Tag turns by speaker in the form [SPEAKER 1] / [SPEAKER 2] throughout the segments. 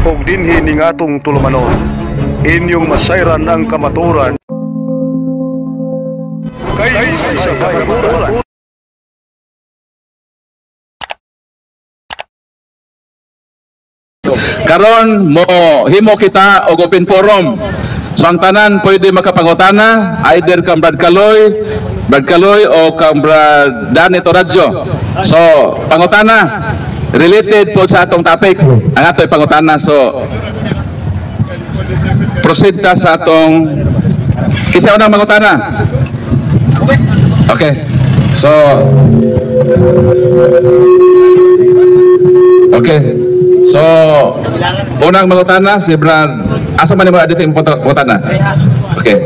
[SPEAKER 1] ug dinhi ning atong tulumanon. Inyong masayran ang kamaturan kay sa kamaturan.
[SPEAKER 2] Karon mo himo kita og open forum. So ang tanan pwede makapangutana either kang Brad Kaloy o kang Brad Danny Toradjo. So pangutana related po sa atong topic. Ang ato'y pangutana. So proceed ta sa atong kisa unang mangutana. Okay. So okay. So, unang mangutana si Brad. Asa man ni mga sa mangutana? Okay.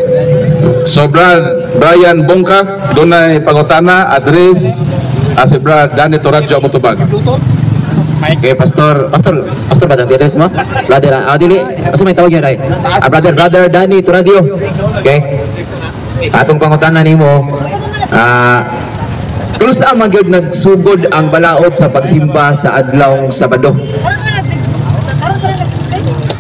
[SPEAKER 2] So, Brian Bongka, dunay pangutana, address si Brad Danny Toradjo Mutubag.
[SPEAKER 3] Okay, Pastor ba ang address mo? Brother, dili. Asa may tawag yun ay? Brother Danny Toradjo. Okay. Atong pangutana nimo, kung saan magyod nagsugod ang balaod sa pagsimba sa adlaw Sabado?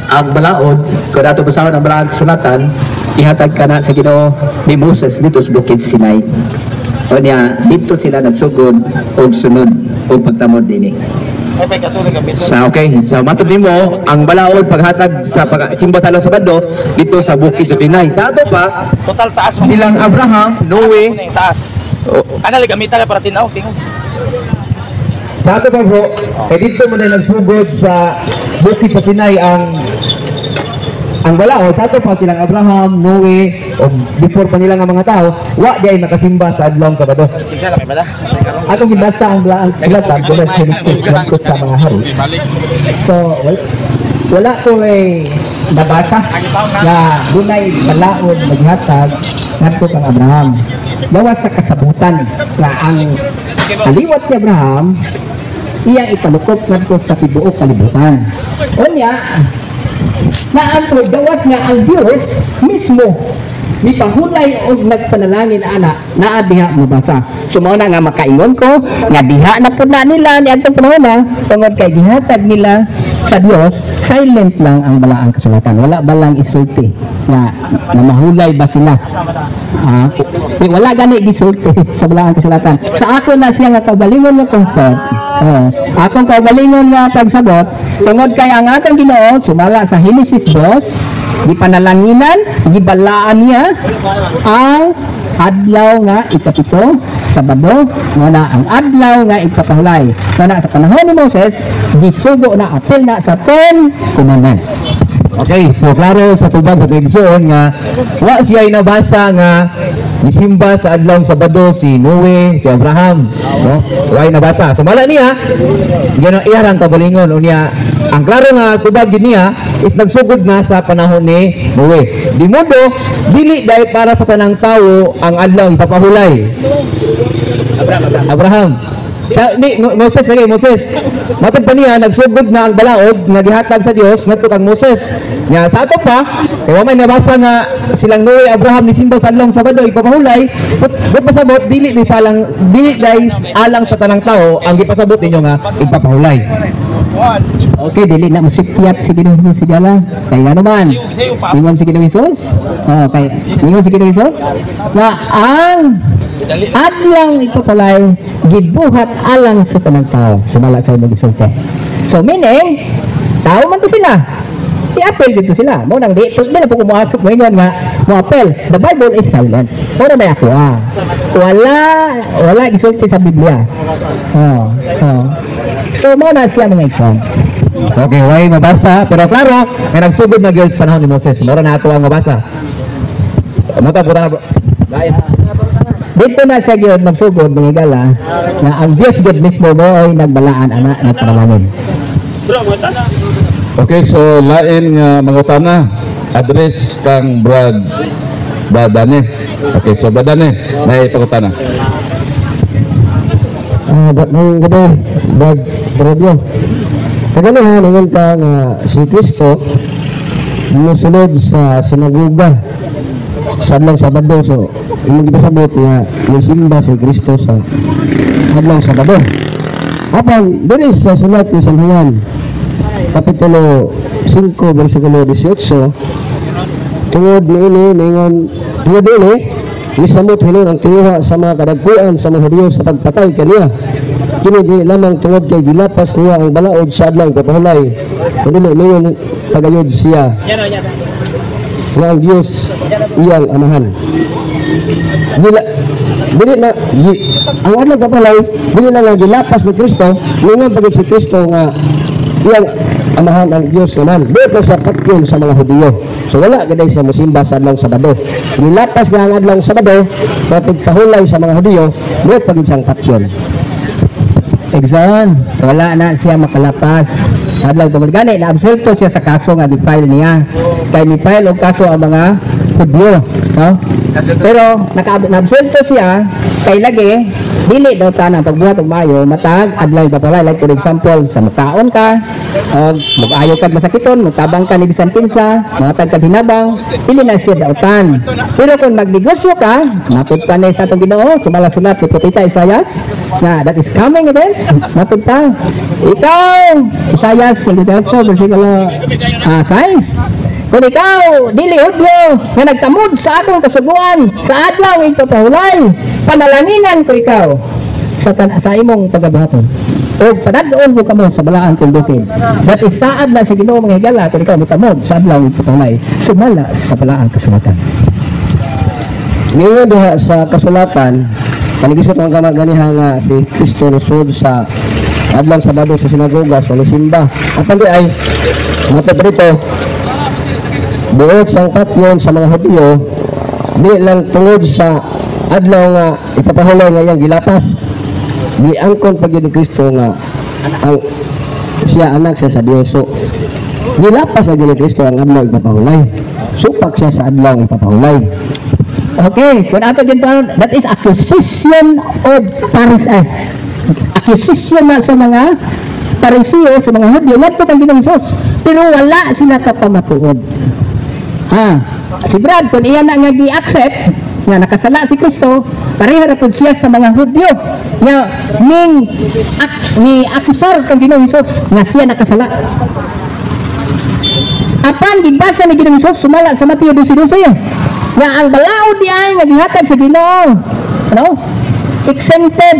[SPEAKER 3] Ang balaod, kung dato basahon ang balaod sulatan, ihatag ka na sa Ginoo ni Moses dito sa bukid Sinai. O niya, dito sila nagsugod o sunod o pagtamod din. Okay, so matod nimo ang balaod paghatag sa pagsimba sa adlaw Sabado dito sa bukid sa Sinai. Sa ato pa,
[SPEAKER 4] total taas
[SPEAKER 3] silang Abraham, Noe,
[SPEAKER 4] taas. Ano gamitan para tinaw tingog.
[SPEAKER 3] Sa ato pa bro, dito mo na nagsugod sa bukid sa Sinai ang balaod. Sa ato pa silang Abraham, Noe, o before pa nila nga mga tao, wa di ay nakasimba sa adlaw Sabado.
[SPEAKER 4] Sinsya na may bala.
[SPEAKER 3] Atong gibasa ang sulatan tulad sa sa mga hari. So, wala ko ay nabasa na dunay balaod maghatag ngadto kang Abraham. Lawas sa kasabutan na ang aliwat ni Abraham iyang ipalukop ngadto sa tibuok kalibutan. Unya na ang dawas nga ang Dios mismo ni pahulay og nagpanalangin ana naa diha mabasa. Sumo na nga makaingon ko nga diha na pud na nila ni adtong panahon na tungod kay gihatag nila sa Dios, silent lang ang balaang kasulatan. Wala balang isulti nga mahulay ba sila. Wala gani gisulti sa balaang kasulatan. Sa ako na siya nga kaugalingon nga concept. Akong kaugalingon nga pagsabot tungod kay ang atong Ginoo sumala sa Genesis 2 gipanalanginan, gibalaan niya ang adlaw nga ikapito, Sabado, nga ang adlaw nga ikapahulay. Nga sa panahon ni Moses, gisugo na apel na sa 10 commandments. Okay, so klaro sa tubag sa television nga wa siya inabasa nga gisimba sa adlaw Sabado si Noe, si Abraham, no? Wa inabasa. So mala niya, gino iyarang kabalingon unya ang klaro nga tubag niya is nagsugod na sa panahon ni Noe. Di modo dili dahil para sa tanang tawo ang adlaw ipapahulay. Abraham. Sa Moses lagi Moses. Matod pa niya nagsugod na ang balaod nga gihatag sa Dios ngadto kang Moses. Nya sa ato pa, kay may nabasa nga silang Noe, Abraham ni simba sa adlaw Sabado ipapahulay, but pasabot dili ni salang dili dai alang sa tanang tawo ang gipasabot ninyo nga ipapahulay. Okay, dili na musikyat si Ginoo Jesus sigala. Kay ano man? Ingon si Ginoo Jesus? Okay. Ingon si Ginoo Jesus na ang adlang ipapalay gibuhat alang sa tanang tao. Sumala sa imong gisulti. So meaning, tao man to sila. I-apel dito sila. Mo nang di na po kumuakop mo ingon nga mo apel. The Bible is silent. Ora may ako wala gisulti sa Biblia. So mo na siya mga exam. So okay, way mabasa pero klaro may nagsugod na gyud panahon ni Moses. Mora na ato ang mabasa. Mo ta pura na dito na siya gyud magsugod ng igala na ang Dios God mismo mo ay nagbalaan anak nagpanalangin.
[SPEAKER 2] Okay, so lain nga mangutana address kang Brad Danny. Okay, so Brad Danny may pangutana.
[SPEAKER 3] Brad Toradjo. Kagano ha ningon ka nga si Kristo musulod sa sinagoga sa adlaw Sabado. So imong gipasabot nga nisimba si Kristo sa adlaw Sabado. Apang diri sa sulat ni San Juan
[SPEAKER 5] Kapitulo 5, versikulo 18, tungod niini ningon tungod niini misamot hinon ang tinguha sa mga kadagkuan sa mga Hudyo sa pagpatay kaniya. Kini di lamang tungod kay gilapas niya ang balaod sa adlaw papahulay. Kundi ningon pagayod siya nga ang Diyos iyang amahan. Ang adlaw papahulay dili na nga gilapas ni Kristo, ningon pagid si Kristo nga iyang amahan ang Diyos naman. Doon na siya patyon sa mga Hudyo. So wala gaday siya musimba sa adlaw Sabado. Nilapas na ang adlaw Sabado, kapag pahulay sa mga Hudyo, doon pagin siyang patyon.
[SPEAKER 3] Exon, wala na siya makalapas sa adlaw gani na absulto siya sa kaso nga di-file niya. Kay ni-file og kaso ang mga Hudyo, no? Pero na-absulto siya kay lagi dili daw tanang pagbuhat og maayo matag adlaw papalay, like for example sa makaon ka mag-ayo ka masakiton, magtabang ka ni bisan pinsa, matag ka hinabang, dili na siya dautan. Pero kung magnegosyo ka, matod pa na sa atong Ginoo, sumala sulat ni Propeta Isaias na that is coming events, matod pa. Ikaw, Isaias 58 versikulo 6. Kung ikaw, dili Hudyo, nga nagtamod sa akong kasuguan, sa adlaw ito pahulay, panalanginan ko ikaw sa imong pagabuhaton. O padadoon mo kamo sa balaan kong bukid. That is saad na sa Ginoo mga higala, kung ikaw mitamod sa adlaw ito pahulay, sumala sa balaan kasulatan.
[SPEAKER 5] Ngayon diha sa kasulatan, kanigisot ang kamaganihan nga si Kristo nasud sa adlaw Sabado sa sinagoga sa simba. Apan di ay matod rito buot sang patyon sa mga Hudyo, di lang tungod sa adlaw nga ipapahulay nga iyang gilapas, giangkon pag ni Kristo nga ang siya anak siya sa Dios. So gilapas na ni Kristo ang adlaw ipapahulay, supak siya sa adlaw ipapahulay.
[SPEAKER 3] Okay, kung ato dito, that is accusation of accusation na sa mga Pariseo, sa mga Hudyo, ngadto kang Ginoong Hesus, pero wala sila kapamatuod. Si Brad, kung iyan na nga gi-accept nga nakasala si Kristo, pareha na po siya sa mga Hudyo nga ni akusar kang Ginoong Hesus nga siya nakasala. Apan gibasa ni Ginoong Hesus sumala sa Mateo 12:12 nga ang balaod di ay nga gihatag sa Ginoo, ano? Exempted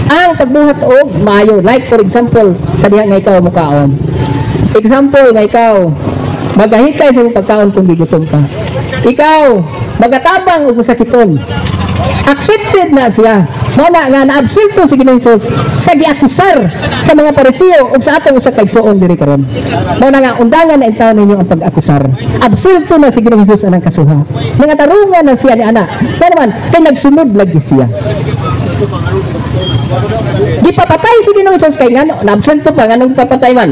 [SPEAKER 3] ang pagbuhat og maayo. Like for example, sa diha nga ikaw mukaon. Example nga ikaw magahikay sa pagkaon kung gigutom ka. Ikaw magatabang og sakiton. Accepted na siya. Muna nga naabsulto si Ginoong Hesus sa giakusar sa mga Pariseo ug sa atong usa ka igsoon diri karon. Muna nga undangan na itaw ninyo ang pag-akusar. Absulto na si Ginoong Hesus anang kasuha. Mga tarungan na siya ni ana. Pero man kay nagsunod lagi siya. Di papatay si Ginoong Hesus kay ngano naabsulto pa nganong papatay man.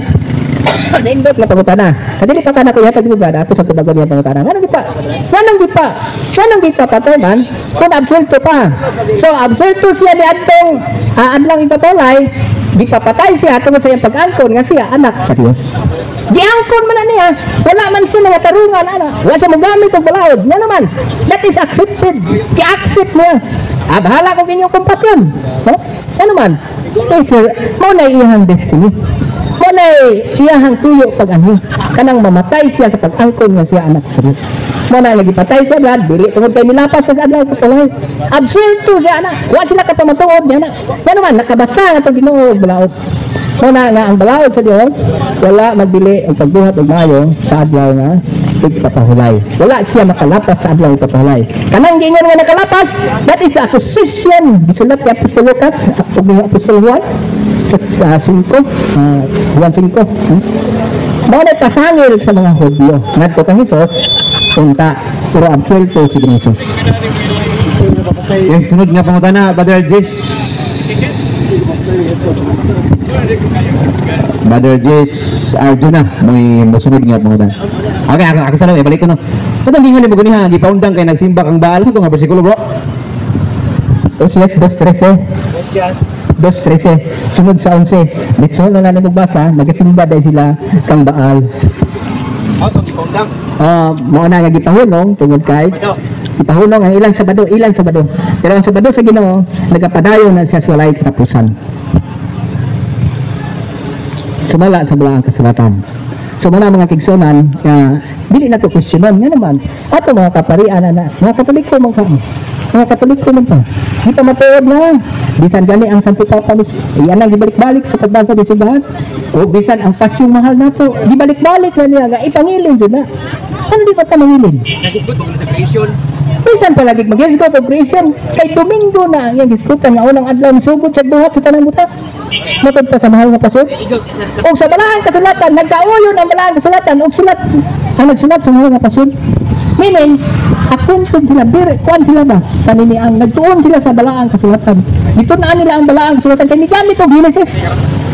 [SPEAKER 3] Nindot na pangutana. Sa dili pa kana ko yata juga ato sa tubagon niya pangutana. Nganong di pa patay man kung absulto pa. So absulto siya di atong adlang ipatulay, di papatay siya tungod sa iyang pag-angkon nga siya anak sa Dios. Giangkon man niya, wala man siya mga tarungan ana. Wala siya magamit og balaod. Nga naman, that is accepted. Ki-accept niya. Bahala ko kinyong kompasyon. No? Ano man? Sir, mo na iyang destiny. Walay iyahang tuyo pag-anhi kanang mamatay siya sa pag-angkon nga siya anak sa Diyos. Muna nagipatay siya Brad, dili tungod kay milapas sa adlaw papalay. Absulto siya anak, wa sila katamatuod niya anak. Nga naman nakabasa nga itong Ginoo og balaod. Muna nga ang balaod sa Dios, wala magdili ang pagbuhat og maayo sa adlaw nga ipapahulay. Wala siya makalapas sa adlaw ipapahulay. Kanang giingon nga nakalapas, that is the accusation. Gisulat ni Apostol Lucas ug ni Apostol Juan sa 5, Juan 5. Mao na pasangil sa mga Hudyo. Ngadto kang Hesus, punta puro absulto si Hesus.
[SPEAKER 5] Yung sunod nga pangutana, Brother Jess Arjuna, may musunod nga pangutana. Okay, ako salam, ibalik ko no. Sa itong gingan ni Buguniha, gipaundang kay nagsimba kang baal sa itong bersikulo bro.
[SPEAKER 3] Osias 2:13. 2:13. Sunod sa 11. Dito na lang nagbasa, nagasimba dahil sila kang Baal. Mao na nga gipahunong tungod kay gipahunong ang ilang Sabado. Pero ang Sabado sa Ginoo nagapadayon na siya sa walay katapusan. sumala sa balaang kasulatan. So muna mga kigsunan, dili na to questionan nga naman. Ato mga kaparian na mga Katoliko man ka. Mga Katoliko man pa. Di pa matuod na. Bisan gani ang Santo Papa yan ang gibalik-balik sa pagbasa ng simbahan. O bisan ang pasyong mahal nato, gibalik-balik na niya nga ipangilin jud na. Ano di pa ta mangilin? Bisan palagi mag-hisgot o operation kay Domingo na ang iyang hisgutan nga unang adlaw ni sugod sa buhat sa tanang buta. Matod pa sa mahal nga pasod. O sa balaang kasulatan, nagkauyo ng balaang kasulatan o sulat ang nagsulat sa mahal nga pasod. Meaning, acquainted sila, kuan sila ba? Kanini ang nagtuon sila sa balaang kasulatan. Dito na nila ang balaang kasulatan kay migamit og Genesis.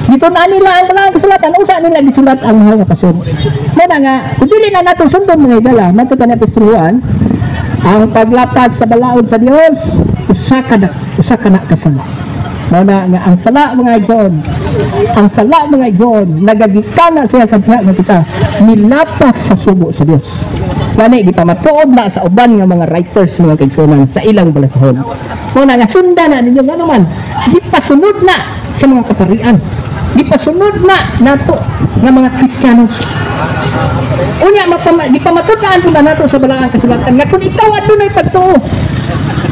[SPEAKER 3] Dito na nila ang balaang kasulatan, usa nila gisulat ang mahal nga pasod. Muna nga, kung dili na natin sundon mga idala, matod pa na Apostoluhan, ang paglapas sa balaod sa Dios usa ka na kasala. Muna nga ang sala mga igsoon nagagikana siya sa diha nga kita nilapas sa subo sa Dios. Gani di pa matuod na sa uban nga mga writers mga kaigsuonan sa ilang balasahon. Muna nga sundan na ninyo nga naman di pa sunod na sa mga kaparian. Di pa sunod na nato nga mga Kristiyanos. Unya di pa matutaan sila nato sa balaang kasulatan nga kung ikaw adunay pagtuo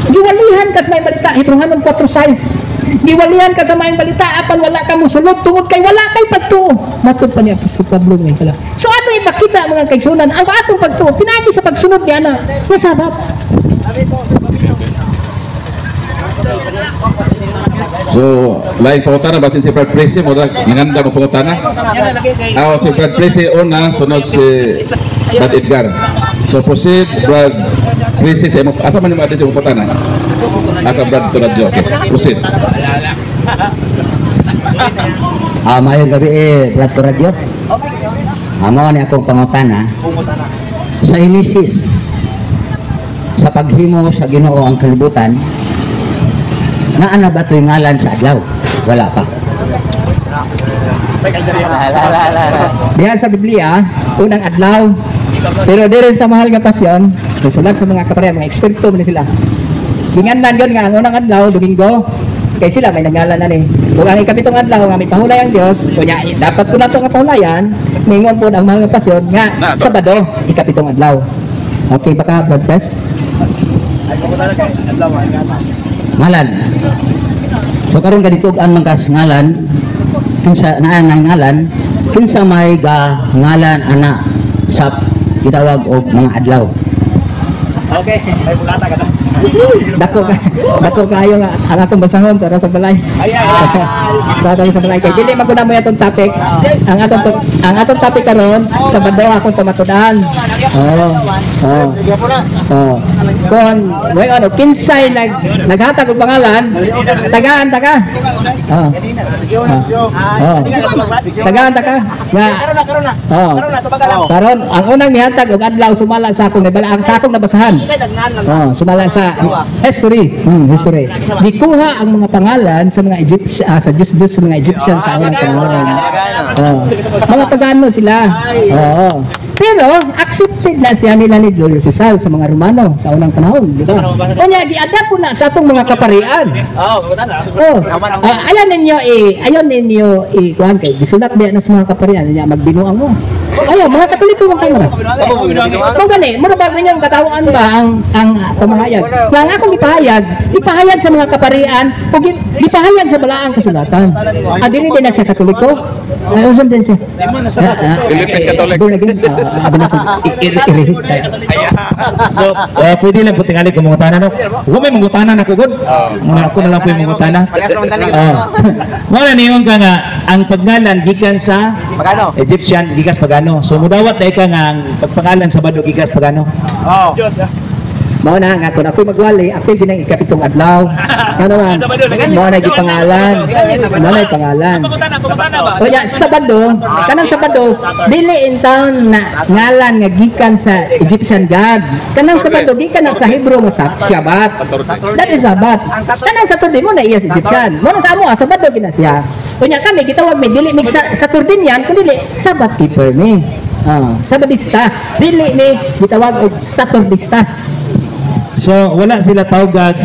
[SPEAKER 3] giwalihan ka sa may balita Hebrehanon 4:6 giwalihan ka sa may balita apan wala ka mosulod tungod kay wala kay pagtuo matud pa ni Apostol Pablo ngayon kala. So ato ipakita mga kaigsuonan ang atong pagtuo pinagi sa pagsunod ni ana nga sabab.
[SPEAKER 2] So, lain pangutana basin si Brad Presi mo nganda mo pangutana. Si Brad Presi una sunod si Brad Edgar. So proceed Brad Presi sa mo asa man mo adto sa pangutana. Aka Brad Tuladyo. Okay, proceed.
[SPEAKER 5] Mayong gabi Brad Tuladyo. Amo ni akong pangutana. Sa Genesis sa paghimo sa Ginoo ang kalibutan na ba ito'y ngalan sa adlaw? Wala pa. Diyan sa Biblia, unang adlaw. Pero dito sa mahal nga pasyon, susulat sa mga kaparian, mga eksperto mo sila. Gingandan yun nga, ang unang adlaw, Domingo, kay sila may nanggalan na ni. Kung ang ikapitong adlaw nga may pahulay ang Diyos, kunya, dapat ko na ito nga pahulayan, mingon po ang mahal nga pasyon, nga, Sabado, ikapitong adlaw. Okay, baka broadcast? Ngalan. So karon kaditugan man kas ngalan kinsa naa nang ngalan kinsa may ngalan ana sa gitawag og mga adlaw. Okay, may bulata ka na. Dako kayo nga ang akong basahon para sa balay. Para sa balay kay dili maguna mo atong topic. Ang atong topic karon Sabado akong pamatudan. Kon way ano kinsay naghatag og pangalan tagaan ta ka. Tagaan ta ka. Karon ang unang mihatag og adlaw sumala sa akong nabasahan. Sumala sa history. Gikuha ang mga pangalan sa mga Egyptian sa Diyos sa mga Egyptian sa unang panahon. Mga pagano sila. Pero accepted na siya nila ni Julius Caesar sa mga Romano sa unang panahon, di ba? Kunya gi-adapt po na sa atong mga kaparian. Ayan ninyo kuan kay gisulat biya na sa mga kaparian niya magbinuang mo. Ayaw, mga Katoliko mong kayo. Kung gani, marabag ninyong katawaan ba ang pamahayag? Nga akong ipahayag sa mga kaparian, o ipahayag sa balaang kasulatan. Dili din na sa Katoliko? Usam din siya.
[SPEAKER 2] Philippine Catholic.
[SPEAKER 6] So, pwede lang po tingali kung mungutanan no? Huwag may mungutanan ako good. Ako na lang po yung mungutanan. Wala niyon ka nga, ang paggalan gikan sa Egyptian, gikas pagano. So, mudawat na ika nga ang pagpangalan sa Sabado gikas pagano.
[SPEAKER 3] Mao na nga kung ako'y magwali, ako'y ginang ikapitong adlaw. Ano man? Mao na gipangalan. Mao na pangalan. Kaya Sabado, kanang Sabado, dili in town na ngalan nga gikan sa Egyptian god. Kanang Sabado gikan sa Hebrew mo sa Shabbat. That is Shabbat. Kanang Saturday mo na iya sa Egyptian. Mo na sa amo Sabado gina siya. Kunya kami gitawag may dili mig Saturday kun dili Sabbath keeper ni. Sabadista. Dili ni gitawag og Saturdista.
[SPEAKER 6] So wala sila tawag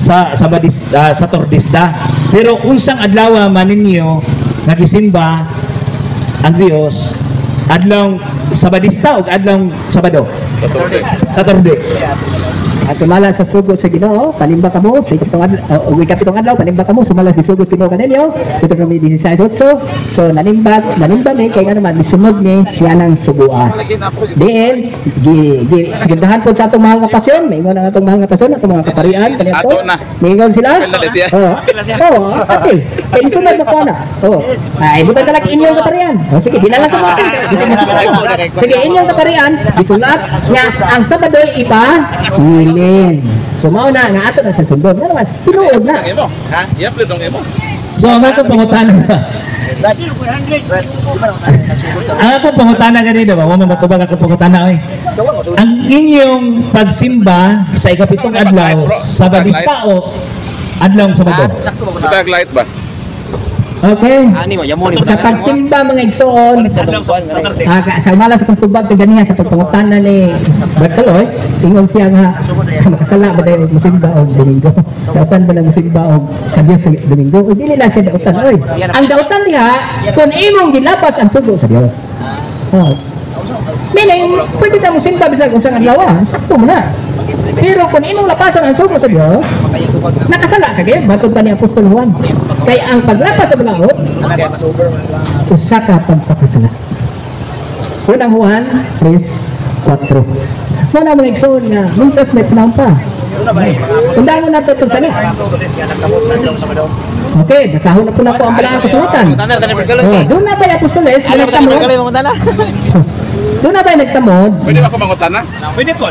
[SPEAKER 6] sa Saturdista, pero unsang adlaw man ninyo nagisimba ang Dios adlaw Sabadista ug adlaw Sabado. Saturday.
[SPEAKER 3] At sumala sa sugo sa Ginoo, panimba kamo sa ikatong adlaw, panimba kamo sumala sa sugo sa Ginoo kaninyo. Ito kami 16:8. So nanimba ni kay ano man misumog ni yanang sugua. Diin sigandahan po sa atong mga kapasyon, maingon ang atong mga kapasyon, atong mga kaparian kaniadto. Maingon sila. Okay. Kay sunod na ko na. Ay butang kalak inyong kaparian. Sige, dinalang ko. Sige, inyong kaparian, isulat nga ang Sabado Milin. So mao na nga ato na sa sundon. Ano man? Tinuod na.
[SPEAKER 2] Ha? Iapload dong imo.
[SPEAKER 6] So ang akong pangutanan ba? Ang akong pangutanan ganito ba? Wala matubag akong pangutanan oy. Ang inyong pagsimba sa ikapitong adlaw sa Sabadista o adlaw Sabado?
[SPEAKER 2] Kita light ba?
[SPEAKER 3] Okay. Sa pagsimba mga igsoon, sa mala sa pagtubag kay ganiya sa pagpangutanan ni Bartoloy, ingon siya nga makasala ba dayon musimba og Domingo. Dautan ba ng musimba og sa Dios sa Domingo? O dili na siya dautan oy. Ang dautan niya kung imong gilapas ang sugo sa Dios. Meaning, pwede ka musimba bisag usang adlaw, sakto mo na. Pero kung imong lapasan ang sugo sa Dios, nakasala ka gyud batud pa ni Apostol Juan. Kay ang paglapas sa balaod, usa ka pagpakasala. Unang Juan 3:4. Mo na mga igsoon nga, muntas may panahon pa. Undangan mo na ito itong sali. Okay, basahon na po na po ang balang kasulatan. Doon na ba yung Apostoles? Doon na ba yung nagtamod?
[SPEAKER 2] Pwede ba ko mangutana?
[SPEAKER 4] Pwede po.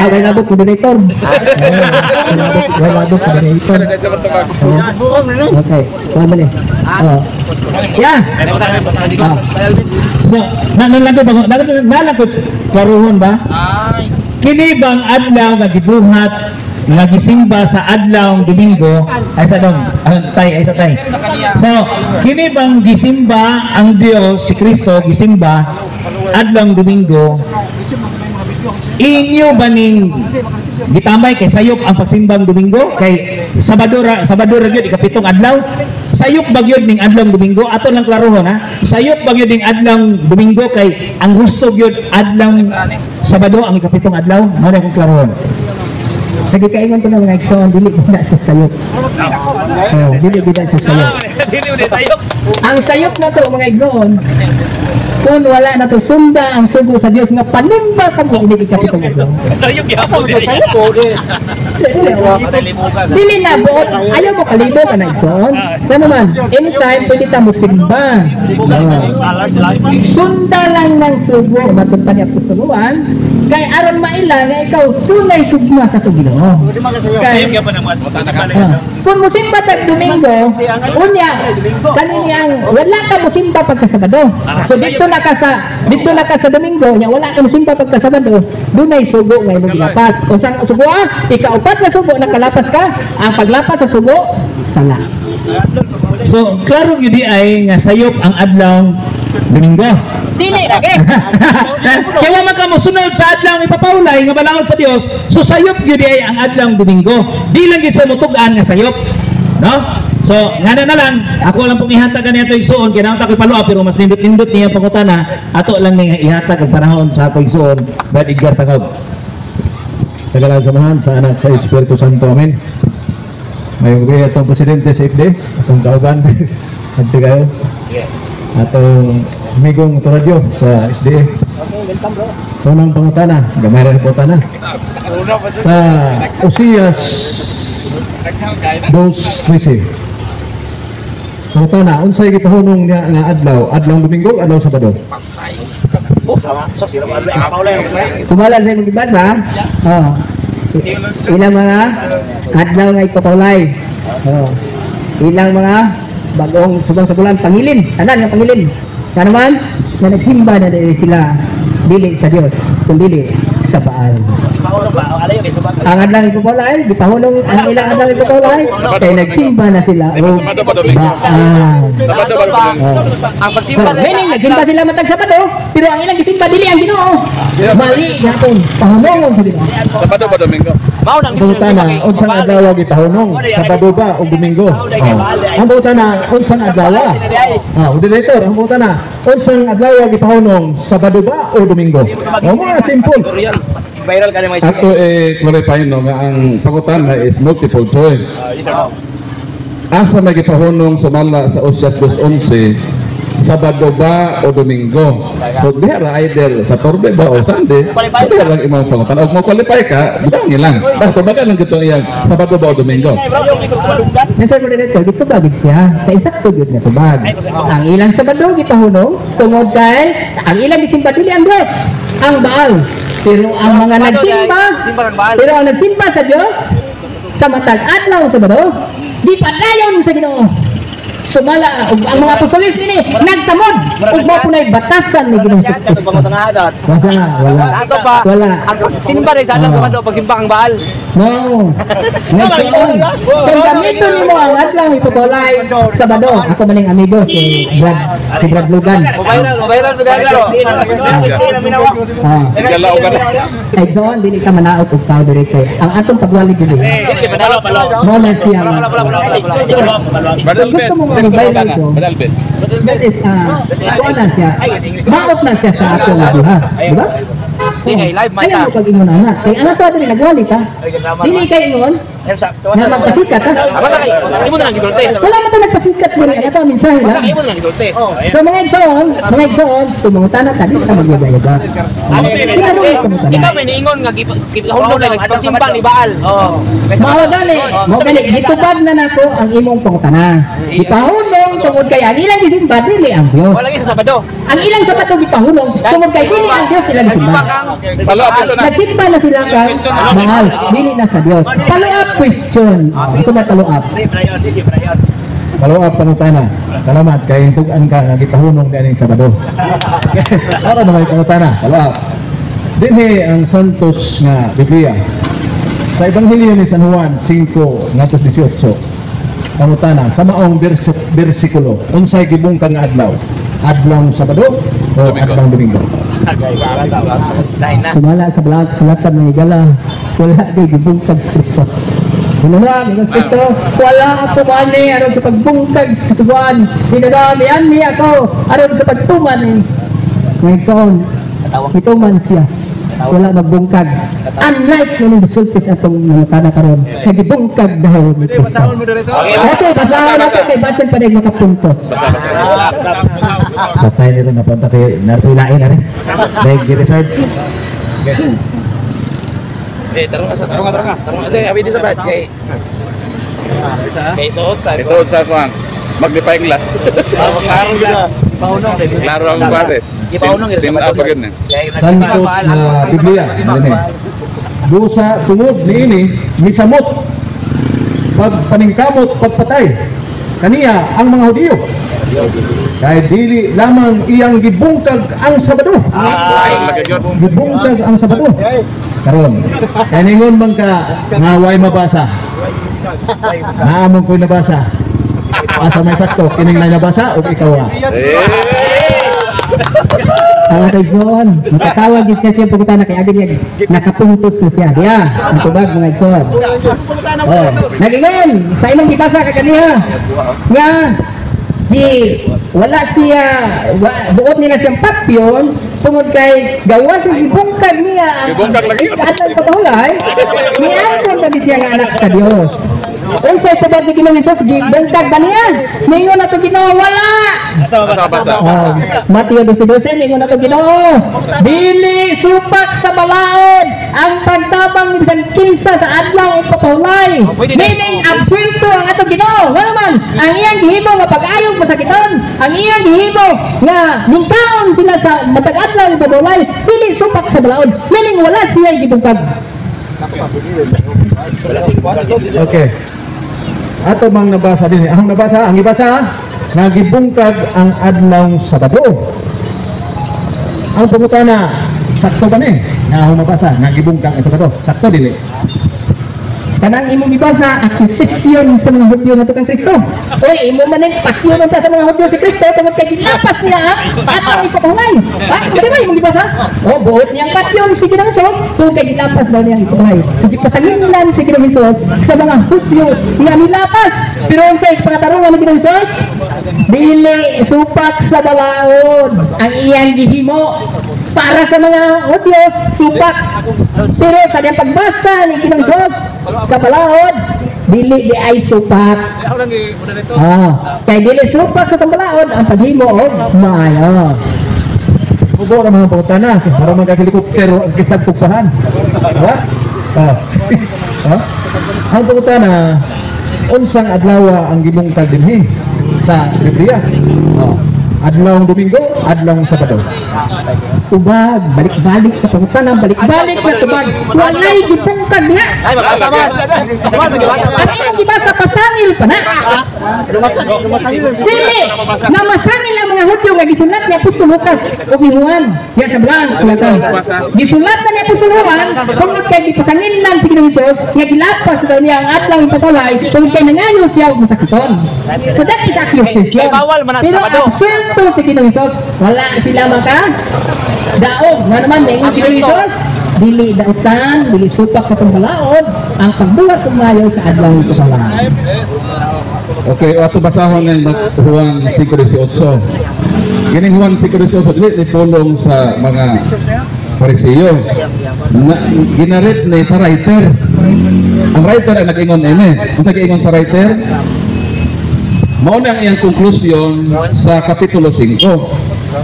[SPEAKER 3] May nabot coordinator. May nabot coordinator. Okay, wala mo yeah.
[SPEAKER 6] So, nalagod karuhon ba? Kini bang adlaw nga gibuhat nga gisimba sa adlaw Domingo ay sa dong tay. So, kini bang gisimba ang Dios si Kristo gisimba adlaw Domingo? Inyo ba ning gitamay kay sayop ang pagsimbang Domingo kay Sabado gyud ikapitong adlaw? Sayop ba gyud ning adlaw Domingo? Ato lang klarohon ha. Sayop ba gyud ning adlaw Domingo kay ang gusto gyud adlaw Sabado ang ikapitong adlaw? Mo na kung klarohon.
[SPEAKER 3] Sige, kaingon ko na mga igsoon, dili na sa sayop. Dili na sa sayop. Ang sayop na to mga igsoon, kung wala na to sunda ang sugo sa Dios nga panimba ka mo hindi ka pitong adlaw.
[SPEAKER 4] Sayop gyapon dili.
[SPEAKER 3] Dili na buot, ayaw mo kalibo ka na igsoon. Kano man, anytime pwede ta mo simba. Sunda lang ng sugo matod pa ni Apostol Juan, kay aron maila nga ikaw tunay sugma sa Ginoo. Kay kung musimba sa Domingo, unya kaniyang wala ka musimba pagka Sabado. So dito na ka sa Domingo, nya wala ka musimba pagka Sabado, dunay sugo nga imong gilapas. O sang sugo ikaupat na sugo nakalapas ka, ang paglapas sa sugo sala.
[SPEAKER 6] So, klaro yun ay nga sayop ang adlaw Domingo.
[SPEAKER 3] Dili lagi.
[SPEAKER 6] Kaya man ka mo sunod sa adlaw ipapaulay nga balaod sa Dios, so sayop yun ay ang adlaw Domingo. Di lang gid sa mutugan nga sayop. No? So, ngana na lang, ako lang pong ihatag ganito igsuon, kailangan ako ipalua, pero mas nindot-nindot niya pangutana, ato lang nga ihatag ang panahon sa ako igsuon, Brad Edgar Tangog.
[SPEAKER 7] Sa galang samahan sa anak sa Espiritu Santo, amen. May ugay atong presidente sa IFD, atong kauban, hati kayo. Atong amigong radyo sa SDA. Unang pangutana, gamay rin po tana. Sa Osias 2:13. Pangutana, unsay gitahunong niya nga adlaw Domingo, adlaw Sabado?
[SPEAKER 3] Sumala sa imong gibasa. Ilang mga adlaw nga ipatulay. Ilang mga bagong subang sa bulan pangilin, tanan nga pangilin. Kaya naman na nagsimba na sila dili sa Dios, kundi dili sa Baal. Ang adlang ipupulay, gipahulong ang ilang adlang ipupulay, kaya nagsimba na sila.
[SPEAKER 2] Sabado ba Domingo? Sabado ba Domingo?
[SPEAKER 4] Ang pagsimba
[SPEAKER 3] So, meaning, nagsimba sila matag Sabado, pero ang ilang gisimba dili ang Ginoo. Mali yapon, pahulongon sa Ginoo.
[SPEAKER 2] Sabado ba Domingo?
[SPEAKER 4] mao nang
[SPEAKER 7] Butana, unsang adlaw gitahunong? Sabado ba o Domingo? Ang butana, unsang adlaw? Moderator, ang butana, unsang adlaw gitahunong? Sabado ba o Domingo? O mga simple.
[SPEAKER 4] viral ka na
[SPEAKER 2] Ako clarify no nga ang pangutana is multiple choice. Asa may gipahunong sumala sa Osyas 2:11 Sabado ba o Domingo? So diha either Saturday ba o Sunday. So diha lang imong pangutana. Og mo qualify ka, bilang lang. Basta baga lang gito iyang Sabado ba o Domingo.
[SPEAKER 3] Mr. Moderator, dito bagid siya sa eksakto gyud nga tubag. Ang ilang Sabado gipahunong tungod kay ang ilang gisimba dili ang Dios, ang Baal. Pero ang mga nagsimba, pero ang nagsimba sa Dios sa matag adlaw Sabado, di padayon sa Ginoo. Sumala ang mga apostoles ini nagtamod ug mo punay batasan ni Ginoo. Wala.
[SPEAKER 4] simba rin sa adlaw Sabado pag simba ang Baal.
[SPEAKER 3] No. Nagtuon. Kung gamiton nimo ang adlaw ipupulay Sabado, ako maning amigo si Brad Lugan.
[SPEAKER 4] Viral sa adlaw.
[SPEAKER 2] Igalaw ka na.
[SPEAKER 3] Ay doon dili ka manaot og tao dito. Ang atong pagwali dili. Mo na siya. Gusto mo mag-viral ito. That is, kuha na siya. Maot na siya sa atong buha. Diba?
[SPEAKER 4] Live
[SPEAKER 3] Ayaw mo pag-ingon anak. Kaya anak to dili nagwali ka. Dili kay ingon. Na magpasikat ha.
[SPEAKER 4] Imo na lang gisulti.
[SPEAKER 3] Wala man to nagpasikat mo ni anak to mensahe lang.
[SPEAKER 4] Imo na lang gisulti.
[SPEAKER 3] So mga igsoon, tumungutana ta dili ka magyaga-yaga.
[SPEAKER 4] Ikaw may niingon nga gipahulog na pagsimba ni Baal.
[SPEAKER 3] Mao gani gitubag na nako ang imong pangutana. Gipahulong tungod kay ang ilang gisimba dili ang Dios.
[SPEAKER 4] Wala gyud sa Sabado.
[SPEAKER 3] Ang ilang Sabado gipahulong tungod kay dili ang Dios sila gisimba.
[SPEAKER 2] Follow up question na.
[SPEAKER 3] Nagsimba na sila ka mahal, dili na sa Dios. Follow up question. Gusto mo follow up?
[SPEAKER 7] Follow up pangutana. Salamat kay tugan ka nga gitahunong dining Sabado. Ara na may pangutana. Follow up. Dinhi ang Santos nga Biblia. Sa Ebanghelyo ni San Juan 5:18. Pangutana sa maong bersikulo unsay gibungkag nga adlaw? Adlaw Sabado o adlaw Domingo?
[SPEAKER 3] Sumala sa sulatan ng Higala, wala kay gibungkag sa Kristo. Hinanang ng Kristo, wala ako mani aron sa pagbungkag sa suwan. Hinanamian niya ako aron sa pagtuman ni Ngayon, ituman siya. Wala magbungkag. Unlike nung bisultis atong nangutana karon, nagibungkag dahil ni Kristo. Okay, basahan natin kay basin pa rin makapuntos.
[SPEAKER 7] Patay nila na punta kay narpilain na rin. Dahil gi-reserve.
[SPEAKER 4] Tarong ka. Abi di sa Brad kay suot sa
[SPEAKER 2] Ito sa kuan. Magnify glass.
[SPEAKER 4] Karong gila. Paunong kay
[SPEAKER 2] Klaro ang bate.
[SPEAKER 4] Ipaunong
[SPEAKER 2] Team up again.
[SPEAKER 7] Santos na Biblia. Dusa tungod niini misamot pagpaningkamot pagpatay kaniya ang mga Hudiyo. Kaya dili lamang iyang gibungkag ang Sabado. Gibungkag ang Sabado. Karon, kaya ningon man ka nga way mabasa. Naamon ko'y nabasa. Asa may sakto, kining na nabasa o ikaw ha?
[SPEAKER 3] Ang Igsoon, makatawag din siya siya pagkutana kay agad niya nakapuntos na siya. Diya, ang tubag mga Igsoon. Oh, nagingon, sa ilang gibasa ka kaniya. Nga, wala siya, buot nila siyang papyon, tungod kay gawa siya gibungkag niya ang atang pagahulay, niangkon kami siya nga anak sa Diyos. Kung sa tubag ni Ginoong Hesus, gibungkag ba niya? Ningon na ito Ginoo, wala! Mateo 12:12, ningon na ito Ginoo, dili supak sa balaod ang pagtabang ni San Kinsa sa adlaw ipapahulay. Meaning, absuelto ang ito Ginoo. Nga naman, ang iyang gihimo nga pag-ayog masakitan, ang iyang gihimo nga ningkaon sila sa matag adlaw ipapahulay, dili supak sa balaod. Meaning, wala siya gibungkag.
[SPEAKER 7] Okay. Ato mang nabasa din. Ang ibasa, nagibungkag ang adlaw Sabado. Ang pangutana, sakto ba ni? Na humabasa, nagibungkag sa bato. Sakto dili.
[SPEAKER 3] Kanang imong gibasa akusasyon sa mga Hudyo na tukang Kristo. Oy, imo man ning pasyon ta sa mga Hudyo si Kristo tungod kay gilapas niya at ang ipatungay. Di ba imong gibasa? Oh, buot niyang pasyon si Ginoong Hesus tungod kay gilapas daw niyang ipatungay. So gipasangilan si Ginoong Hesus sa mga Hudyo nga nilapas. Pero sa pangatarungan ni Ginoong Hesus, dili supak sa balaod ang iyang gihimo para sa mga Hudyo, supak. Pero sa diyang pagbasa ni Ginoong Hesus sa balaod, dili di ay supak. Kay dili supak sa balaod ang paghimo og maayo.
[SPEAKER 7] Bubo ra mga pangutana, para magka-helicopter ang kitag tupahan. Ha? Ang pangutana, unsang adlaw ang gibungkag dinhi sa Biblia? Adlaw Domingo, adlaw Sabado.
[SPEAKER 3] Tubag, balik-balik sa pangutana, balik-balik na tubag. Walay gibungkag niya.
[SPEAKER 4] Ay, makasama.
[SPEAKER 3] Ano yung gibasa pasangil pa na? Dili, na masangil ang mga Hudyo nga gisulat ni Apostol Lucas o Juan. Yan sa blang sulatan. Gisulat na ni Apostol Juan tungod kay gipasangilan si Ginoong Hesus nga gilapas sa niya ang adlaw ipatulay tungod kay nangayo siya og masakiton. So that is accusation. Pero absento si Ginoong Hesus, wala sila maka daog nga naman ningon si Ginoong Hesus, dili dautan, dili supak sa pambalaod ang pagbuhat kumayo sa adlaw ipatulay.
[SPEAKER 2] Okay, ato basahon ng Juan 5:18. Kining Juan 5:18 dili pulong sa mga Pariseo. Ginarit ni sa writer. Ang writer ay nag-ingon unsa giingon sa writer? Mao na ang iyang konklusyon sa kapitulo 5.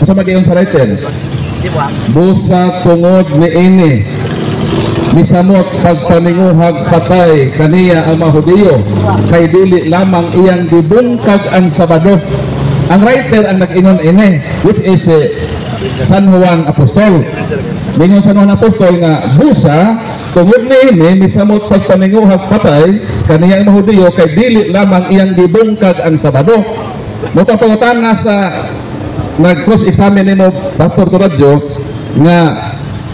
[SPEAKER 2] Unsa mag-ingon sa writer? Busa tungod niini misamot pagpaninguhag patay kaniya ang mga Hudiyo kay dili lamang iyang gibungkag ang Sabado. Ang writer ang nag-ingon which is San Juan Apostol. Mingon San Juan Apostol nga busa tungod niini misamot pagpaninguhag patay kaniya ang mga Hudiyo kay dili lamang iyang gibungkag ang Sabado. Muta pangutana sa nag-cross-examine nimo Pastor Turadyo nga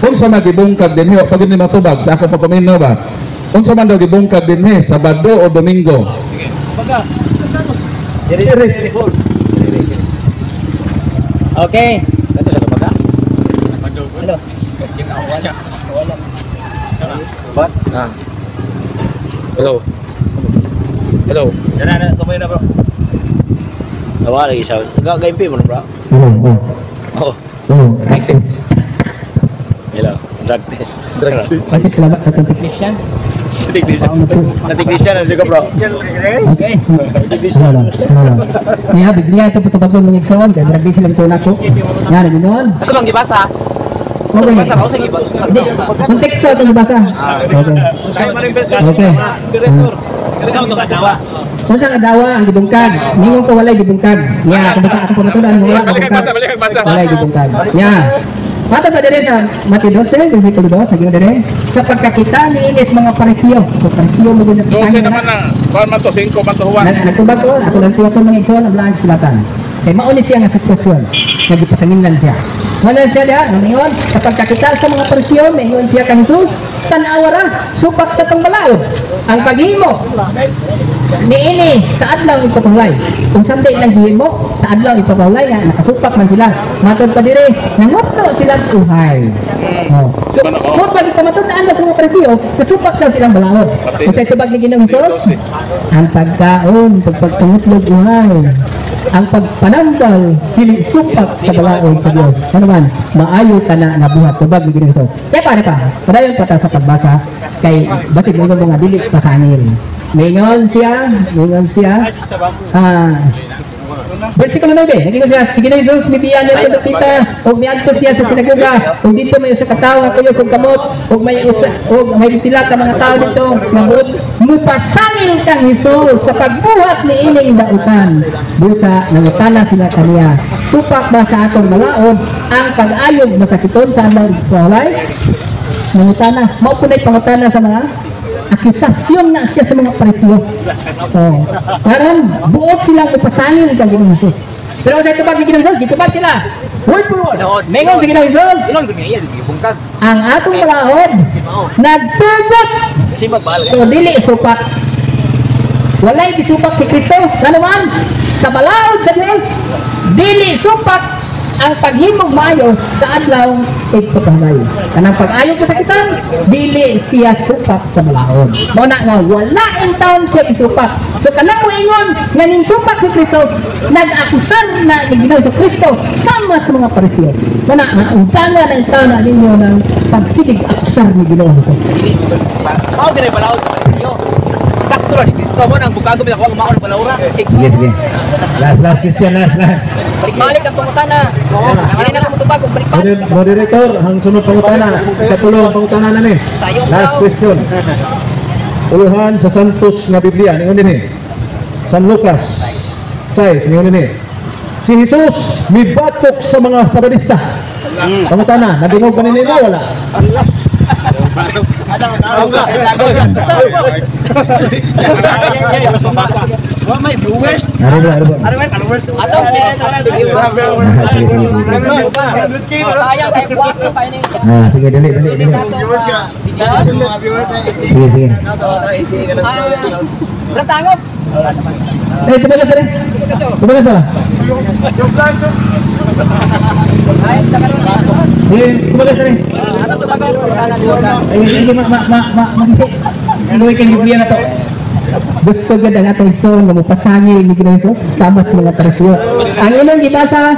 [SPEAKER 2] unsa man gibungkag dinhi pag hindi matubag sa ako pagpaminaw ba? Unsa man daw gibungkag dinhi Sabado o Domingo?
[SPEAKER 3] Okay.
[SPEAKER 4] Hello. Hello.
[SPEAKER 6] Na, tumayo na bro.
[SPEAKER 4] Tawa lagi siya. Ga-MP mo bro. Oh. Practice. Hello. Drug test.
[SPEAKER 3] Pati salamat sa technician.
[SPEAKER 4] Technician juga bro.
[SPEAKER 3] Okay. Niya, bigla ito pagbagon ng igsoon. Kaya marami silang tuna ko. Yan, ganoon.
[SPEAKER 4] Ako bang gibasa?
[SPEAKER 3] Okay.
[SPEAKER 4] Basa ako sa gibasa.
[SPEAKER 3] Hindi, ang teksto ito nabasa. Okay. Kung saan adawa ang gibungkag, ningon ko walay gibungkag. Niya, kung baka ako pumatulan, wala gibungkag. Walay gibungkag. Niya. Mata ba dire sa Mateo 12, versículo 2, sa dire sa pagkakita ni Ines mga Pariseo. So Pariseo mo din
[SPEAKER 2] Kasi naman na, kuan man to 5 man to Juan.
[SPEAKER 3] Nagtubag ko, ako lang tuwa ko mga igsoon ang blaan silatan. Kay mauni siya nga sa sitwasyon, nagipasangin siya. Wala siya diha, ngayon sa pagkakita sa mga Pariseo, ngayon siya kang Jesus, tanawa ra, supak sa pangbalaod. Ang paghimo niini sa adlaw ipatulay. Kung sandi lang himo sa adlaw ipatulay nga nakasupak man sila. Matod pa dire, nangoto sila uhay. So, kung pag itamatod na sa mga Pariseo, kasupak daw silang balaod. Kung sa tubag ni Ginoong Hesus, ang pagkaon, pagpagtungutlog uhay, ang pagpanambal, dili supak sa balaod sa Dios. Ano man, maayo ka na nabuhat tubag ni Ginoong Hesus. Kaya padayon pa ta sa pagbasa kay basig mo mga dili pasangil. Ngayon siya, versikulo 9, naging siya, sige na Jesus, mibiyan niya sa pita, o miadto siya sa sinagoga, o dito may usa katawa kayo sa kamot, o may tila ka mga tao dito, mabot, mupasangil kang Jesus sa pagbuhat ni ining dautan. Busa, nangutana sila kaniya, supak ba sa atong malaod, ang pag-ayog masakiton sa amang walay? Nangutana, maupunay pangutana sa mga akusasyon na siya sa mga Pariseo. Karon buot silang ipasangil kang Ginoong Hesus. Pero sa tubag ni Ginoo gitubag sila. Word for word. Mengon sa Ginoo
[SPEAKER 4] Inon gud niya di bungkag.
[SPEAKER 3] ang atong balaod nagtugot.
[SPEAKER 4] Simbag baal.
[SPEAKER 3] So dili supak. Walay gisupak si Kristo. Kanaman sa balaod sa Dios dili supak ang paghimog maayo sa adlaw tigpatangay. Kanang pag-ayo ko sa kitan, dili siya supak sa balaod. Mao na nga wala in taon siya isupak. So kanang moingon nga ning supak si Kristo, nag-akusar na ni Ginoo sa Kristo sama sa mga Pariseo. Mao na nga untanga na in taon na ninyo ng pagsilig akusar ni Ginoo.
[SPEAKER 4] Mao dinay balaod yo. Sakto ra ni Kristo mo nang bukago mi ako maon palaura.
[SPEAKER 6] Sige, sige. Last question, last.
[SPEAKER 4] Balik ang pangutana. Dili na ko tubag og balik.
[SPEAKER 7] Moderator, ang sunod pangutana. Ikatulong pangutana na ni. Last question. Uluhan sa Santos na Biblia. Ningon din eh. San Lucas 6. Ningon din eh. Si Jesus mibatok sa mga Sabadista. Pangutana, nabingog ba ninyo wala?
[SPEAKER 4] May viewers.
[SPEAKER 6] Ano ba?
[SPEAKER 4] Atong sayang kay buwak pa ini.
[SPEAKER 6] Sige, dali. Sige.
[SPEAKER 4] Ratangop.
[SPEAKER 6] Tumagas na rin. Tumagas na. Tumagas na rin.
[SPEAKER 4] Atong tubagon pangutana dito.
[SPEAKER 6] Sige, mag-isip. Ano yung Biblia na to?
[SPEAKER 3] Gusto gud ang atong son nga mopasangil ni Ginoo sama sa mga Pariseo. Ang ilang gibasa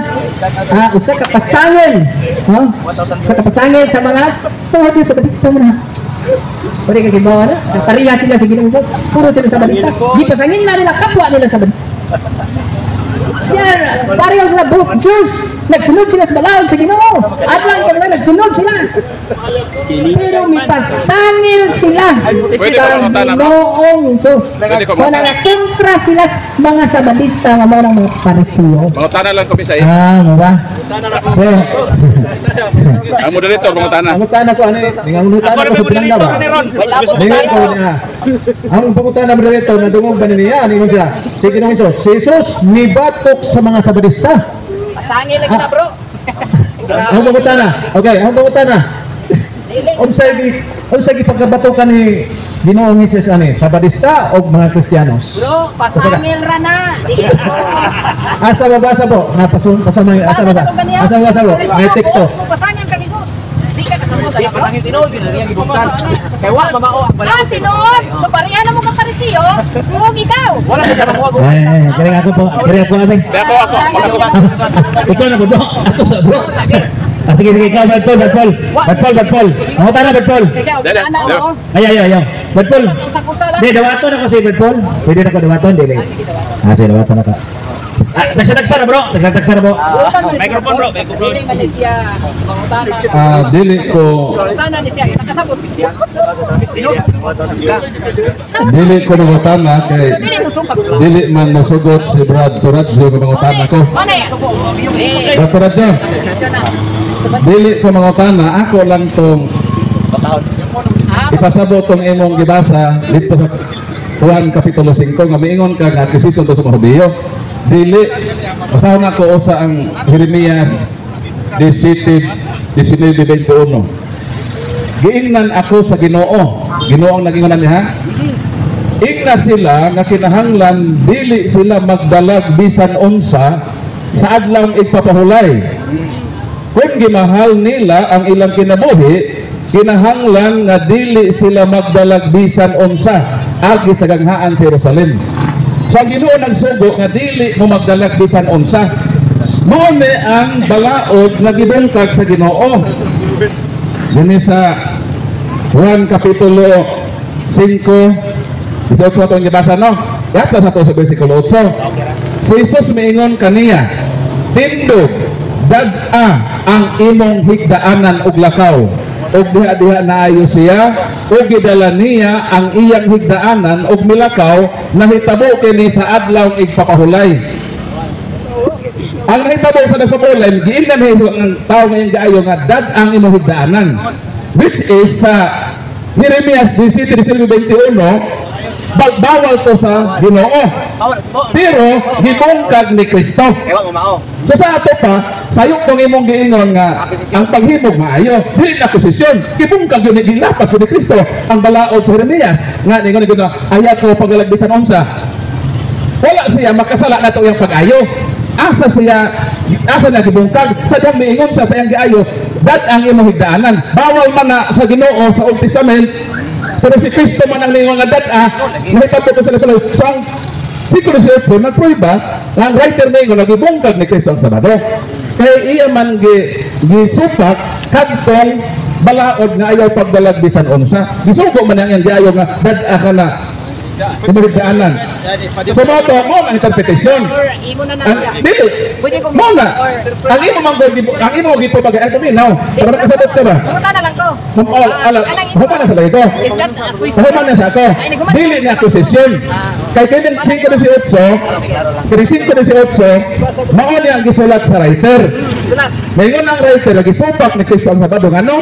[SPEAKER 3] usa ka pasangil, no? Usa ka pasangil sa mga tuwa sa Batista mo na. Pwede ka gibawa na, pariya sila sa Ginoo. Puro sila sa Batista. Gipasangil na nila kapwa nila sa Batista. Yan, pariya sila both Jews. Nagsunod sila sa balaod sa Ginoo. At lang kung nagsunod sila. Pero may pasangil sila sa Ginoong Jesus. Kung nakakontra sila mga Sabadista nga mga mga Pariseo.
[SPEAKER 2] Pangutana lang kami sa iyo.
[SPEAKER 6] Ano ba? So,
[SPEAKER 2] Ang moderator, pangutana.
[SPEAKER 7] Pangutana ko ano eh. Pangutana ko sa pinangga ba? Ningon ko niya. Ang pangutana moderator na dungog ba niya? Ningon siya. Sige nung Jesus. Si Jesus mibatok sa mga Sabadista.
[SPEAKER 4] Pasangil lagi na bro.
[SPEAKER 7] Ang pangutana. Okay, ang pangutana. Unsay gipagkabatokan ni Ginoong Jesus ani, Sabadista o mga Kristiyanos?
[SPEAKER 4] Bro, pasangil ra na.
[SPEAKER 7] Asa babasa po? Pasamay asa babasa. Asa babasa po? May teksto.
[SPEAKER 4] Pasangil ka Jesus. Di ka kasama ka bro. Pasangil tinuod gyud niya gibungkan. Kay wa mamao ang balaod. Tinuod. So pareha na mo ka Pariseo. Ug ikaw. Wala ka sa mga
[SPEAKER 6] kaya ako po kami.
[SPEAKER 2] Ako.
[SPEAKER 6] Ikaw na po, bro. Ako sa bro. Sige, ikaw, Badpol. Pangutana, Badpol. Ayaw. Badpol. Hindi, dawaton ako si Badpol. Pwede na ko dawaton, dili. Sige, dawaton ako. Tagsa na bro.
[SPEAKER 4] Microphone bro. Dili man siya mangutana.
[SPEAKER 7] Dili ko
[SPEAKER 4] Mangutana ni siya. Nakasabot siya.
[SPEAKER 7] dili ko nangutana kay
[SPEAKER 4] Dili mo sumpag.
[SPEAKER 7] dili man masugot si Brad Turadjo nga mangutana ko.
[SPEAKER 4] Ano yan?
[SPEAKER 7] Brad Turadjo, dili ko mangutana, ako lang tong ipasabot tong imong gibasa dito sa Juan Kapitulo 5 nga miingon ka nga kisison to sa mga Hudiyo. Dili basahon ako usa ang Jeremias 17:21. Giingnan ako sa Ginoo. Ginoo ang nagingonan niya. Ingna sila nga kinahanglan dili sila magdalag bisan unsa sa adlaw igpapahulay. Kung gimahal nila ang ilang kinabuhi, kinahanglan nga dili sila magdalag bisan unsa agi sa ganghaan sa Jerusalem. Sa Ginoo nagsugo nga dili mo magdalag bisan unsa. Mao ni ang balaod nga gibungkag sa Ginoo. Dini sa Juan Kapitulo 5 18 atong gibasa no. Yata sa to sa bersikulo 8. Si Jesus miingon kaniya, tindog dag-a ang imong higdaanan og lakaw. Og diha naayo siya og gidala niya ang iyang higdaanan og milakaw nahitabo kini sa adlaw igpapahulay. Ang nahitabo sa nagpapahulay giingnan ni ang tawo ngayon gaayo nga dag ang imong higdaanan, which is sa Jeremias 17:21
[SPEAKER 2] bawal to sa Ginoo. Pero gibungkag ni Kristo. So sa ato pa, sayok tong imong giingon nga ang paghimog maayo, dili na akusasyon. Gibungkag yun ni gilapas ni Kristo ang balaod sa Jeremias nga ningon ni ayat ko paglalagbisan unsa. Wala siya makasala na to yung pag-ayo. Asa na gibungkag sa diyang miingon siya sa iyang giayo, dat ang imong higdaanan. Bawal man na sa Ginoo sa Old Testament, pero si Kristo man ang ningon nga dat nahitabo ko sa Napalay. So ang Siguro si Edson, nagpruiba nga ang writer na yung nagibungkag ni Kristo ang Sabado. Kaya iya man gisupak kadtong balaod nga ayaw pagbalagbisan unsa. Gisuko man ang iyang giayo nga dad-a ka na Imarigdaanan. So mo ang interpretation. Dili. Mo na. Ang imo ang gito bagay ato minaw. Para kasabot ka ba?
[SPEAKER 4] Pangutana lang ko.
[SPEAKER 2] Human na sa ito. Human na sa ako. Dili niya akusasyon. Kay kaya 5:18, mao niya ang gisulat sa writer. Ngayon ang writer lagi supak ni Kristo ang Sabado ngano?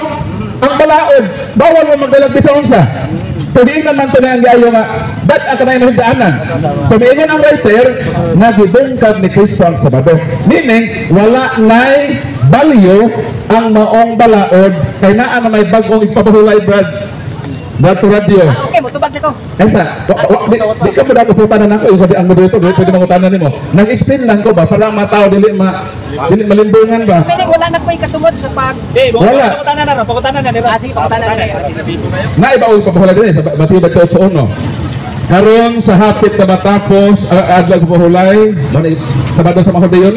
[SPEAKER 2] Ang balaod, bawal mo magdalagbi sa unsa. Pwede naman ito na ang gayo nga, dat ang kanay mahigdaanan. So, mayon ang writer, nagibungkag ni Kristo ang Sabado. Meaning, wala na'y value ang maong balaod, kay naa na may bagong ipabahulay, Brad to radio.
[SPEAKER 4] Okay, mutubag na ko.
[SPEAKER 2] Esa, di ka mo dapat putanan ako, yung ang moderator, pwede mangutanan nimo. Nag-explain lang ko ba, para ang mga tao, dili malimbungan ba?
[SPEAKER 4] Meaning, wala na po ikatumod sa pag...
[SPEAKER 2] Wala.
[SPEAKER 6] Pagkutanan na, di ba?
[SPEAKER 4] Sige, pagkutanan na.
[SPEAKER 2] Naibaon pabahulay din sa Matthew 28:1. Karon sa hapit na matapos adlaw pabahulay, Sabado sa mga Hudayon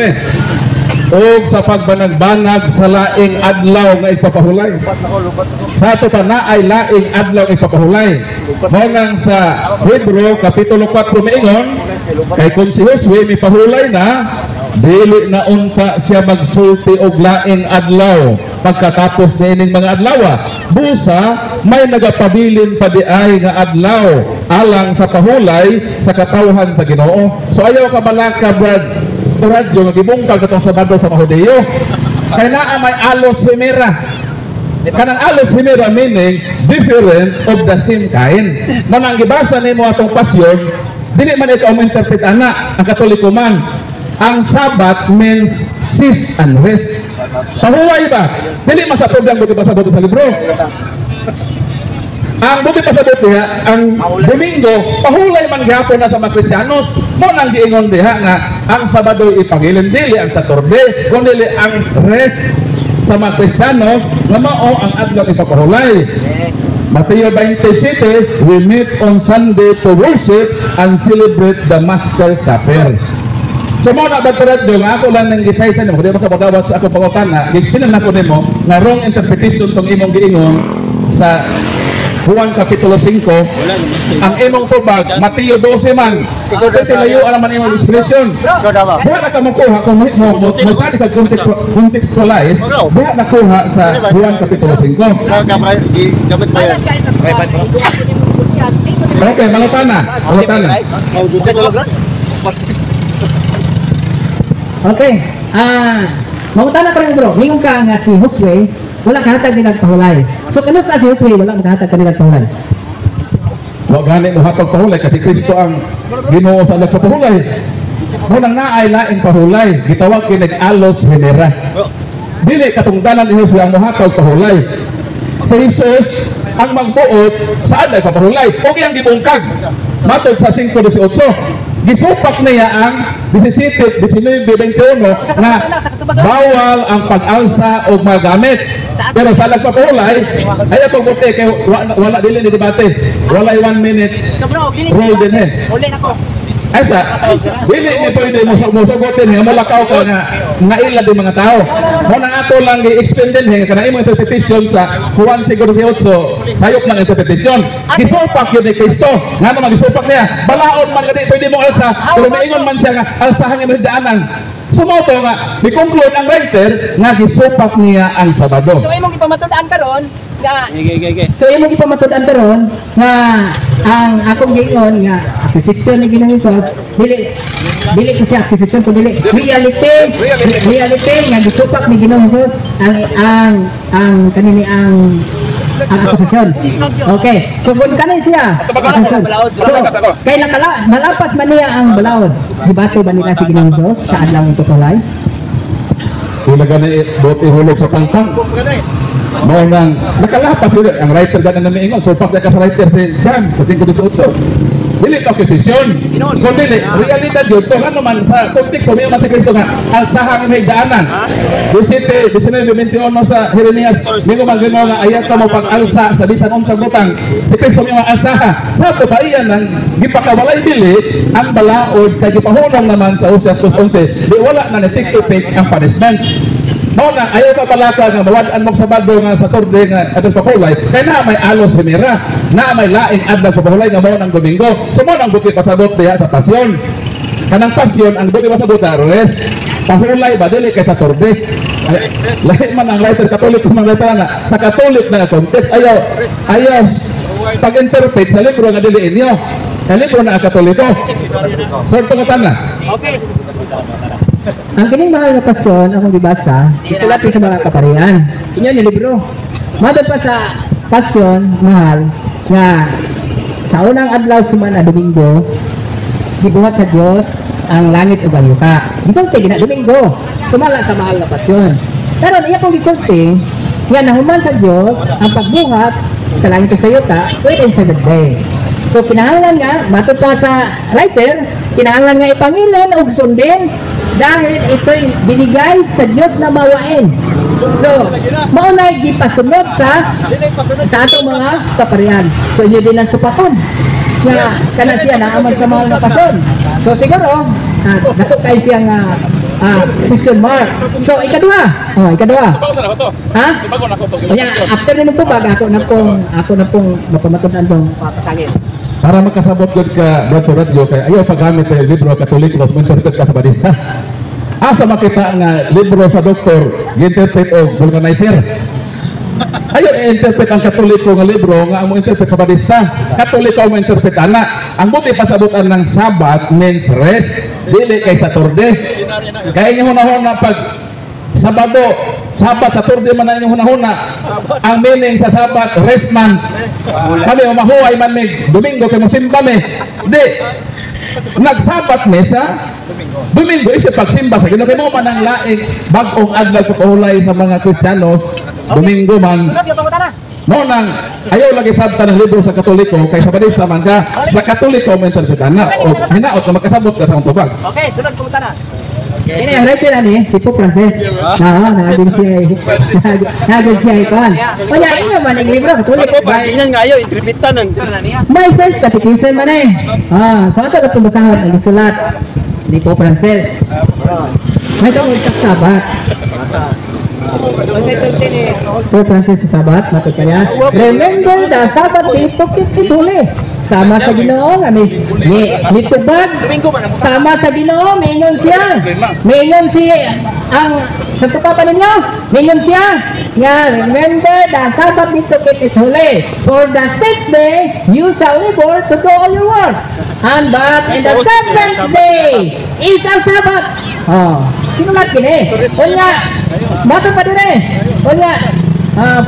[SPEAKER 2] o sa pagbanag-banag sa laing adlaw nga ipapahulay. Sa ato pa na ay laing adlaw ipapahulay. Monang sa Hebrew kapitulo 4 miingon, kay kung si Josue mipahulay na, dili na unta siya magsulti og laing adlaw pagkatapos niining mga adlaw. Busa may nagapabilin pa di ay nga adlaw alang sa pahulay sa katawhan sa Ginoo. So ayaw ka balaka, Brad radyo nga gibungkag katong Sabado sa Mahudeyo. Kaya naa may alos himera. Kanang alos himera meaning different of the same kind. Mo nang gibasa nimo atong pasyon, dili man ito ang interpret ana ang Katoliko man. Ang Sabat means cease and rest. Pahuway ba? Dili masatod ang buti pasabot sa libro. Ang buti pasabot diha, ang Domingo, pahulay man gihapon na sa mga Kristiyanos. Mo nang giingon diha nga ang Sabado ipangilin, dili ang Saturday, kundi ang rest sa mga Kristiyanos nga mao ang adlaw ipapahulay. Mateo 27, we meet on Sunday to worship and celebrate the Master Supper. So mo na bagparat do nga ako lang nang gisaysa nimo, di ba kapagawat sa ako pangutana, gisinan nako nimo nga wrong interpretation tong imong giingon sa Juan Kapitulo 5, ang imong tubag, Mateo 12 man. Kasi layo naman imong expression. Buhat na ka makuha, kung masali ka contextualize, buhat na kuha sa Juan Kapitulo 5. Okay, mangutana.
[SPEAKER 3] Okay. Mangutana pa rin bro. Ngayon ka nga si Josue, wala kahatag din nagpahulay. So kano sa si Josue, wala kahatag din nagpahulay.
[SPEAKER 2] Wa gani mo hatag pahulay kasi Kristo ang Ginoo sa nagpahulay. Munang naay laing pahulay, gitawag kinag alos himera. Dili katungdanan ni Josue ang mohatag pahulay. Sa Jesus ang magbuot sa aday papahulay. Okay ang gibungkag. Matod sa 5:18. Gisupak niya ang 17, 19, 21 na bawal ang pag-alsa o magamit. Pero sa nagpapahulay, ay itong buti, kaya wala dili ni debate. Wala 1 minute rule din
[SPEAKER 4] Uli na ko.
[SPEAKER 2] Esa, dili ni pwede mo sagutin nga malakaw ka nga ila din mga tao. Mo na ato lang gi-extend din kana imong interpretation sa Juan 5:18, sayop ng interpretation. Gisupak yun ni Kristo. Nga naman gisupak niya. Balaod man gani pwede mo alsa, pero maingon man siya nga alsahan nga daanan. Sumoto nga, ni conclude ang writer nga gisupak niya ang Sabado.
[SPEAKER 4] So imong ipamatandaan karon,
[SPEAKER 3] So yung mga pamatudan karon nga ang akong giingon nga acquisition ni Ginoong Hesus dili ko siya acquisition ko dili reality nga gisupak ni Ginoong Hesus ang kanini ang acquisition. Okay. So kung kanin siya acquisition. So kay nalapas man niya ang balaod. Dibato ba nila si Ginoong Hesus sa adlaw ito tulay?
[SPEAKER 2] Wala gani bote hulog sa pangpang. Mao nang nakalapas yun ang writer gani na miingon so pak ka sa writer si Jan sa 5:18. Dili ka acquisition. Kundi realidad yun to ano man sa konteksto may man sa Kristo nga ang sahang may daanan. 19:21 sa Jeremias mingo man gino nga ayat ka mo pag-alsa sa bisan unsang butang si Kristo may asaha sa to pa iyan nang gipakawalay dili ang balaod kay gipahunong naman sa Hosea 11 di wala na ni-take ang punishment. Mao na ayaw ka balaka nga mawad-an mo Sabado nga sa torde nga adto pakulay kay na may alos himira na may laing adlaw pakulay nga mao nang Domingo so mao nang buti pasabot diha sa pasyon kanang pasyon ang buti pasabot rest pakulay ba dili kay sa torde lahi man ang writer Katolik kung mga na sa Katolik na context ayaw pag-interpret sa libro nga dili inyo sa libro na Katoliko so tungutan na
[SPEAKER 4] Okay.
[SPEAKER 3] Ang kining mahal na pasyon akong gibasa isulat sa mga kaparian. Inyo ni libro. Madod pa sa pasyon mahal nga sa unang adlaw sumana Domingo gibuhat sa Dios ang langit ug ang yuta. Gisulti gina Domingo. Sumala sa mahal na pasyon. Pero iya kong gisulti nga nahuman sa Dios ang pagbuhat sa langit ug sa yuta within 7 days. So kinahanglan nga matod pa sa writer kinahanglan nga ipangilin ug sundin dahil ito'y binigay sa Diyos na mawain. So, maunay gipasunod sa atong mga kaparian. So, inyo din ang supakon nga kana siya naaman sa mga napason. So, siguro, nato kayo siyang question mark. So, ikaduha. Ha? Kaya, after nito tubag, ako na pong mapamatunan itong pasangin.
[SPEAKER 2] para makasabot gud ka Dr. Radyo kay ayaw paggamit ng libro Katoliko mas interpret ka sa badisa. Asa makita nga libro sa doktor gi-interpret og vulcanizer. Ayaw i-interpret ang Katoliko nga libro nga amo interpret sa badisa. Katoliko mo interpret ana. Ang buti pasabutan ng Sabat means rest, dili kay Saturday. Kaya inyo hunahuna pag Sabado, Sabat, Saturday man na inyong hunahuna. Ang meaning sa Sabat, rest man. Kami umahuay man mig Domingo kay mosimba me. Di. Nagsabat me sa Domingo isa pagsimba sa Ginoo kay mo man ang laing bag-ong adlaw sa kahulay sa mga Kristiyano. Domingo man. Mo nang ayaw lagi sabta ng libro sa Katoliko kay sa badisa man ka sa Katoliko mo interpretan na o hinaot na makasabot ka sa tubag.
[SPEAKER 4] Okay, sunod pumunta na.
[SPEAKER 3] Ini ang writer ani si Pope Francis. Naging siya ikaw. Kaya iyo man ang libro Katoliko.
[SPEAKER 8] Inan nga ayo interpretan ng.
[SPEAKER 3] My first catechism man eh. Sa ato katong basahan ang isulat ni Pope Francis. May tungod sa Sabat. Pope Francis sa Sabat, matod kaya. Remember the Sabbath day to keep it holy. Sama sa Ginoo nga mitubag. Sama sa Ginoo mingon siya. Mingon siya ang sa tukapan ninyo. Mingon siya nga remember the Sabbath day to keep it holy. For the 6th day you shall labor to do all your work. And but in the 7th day is a Sabbath. Sinulat kini. Unya, bato pa dire. Unya,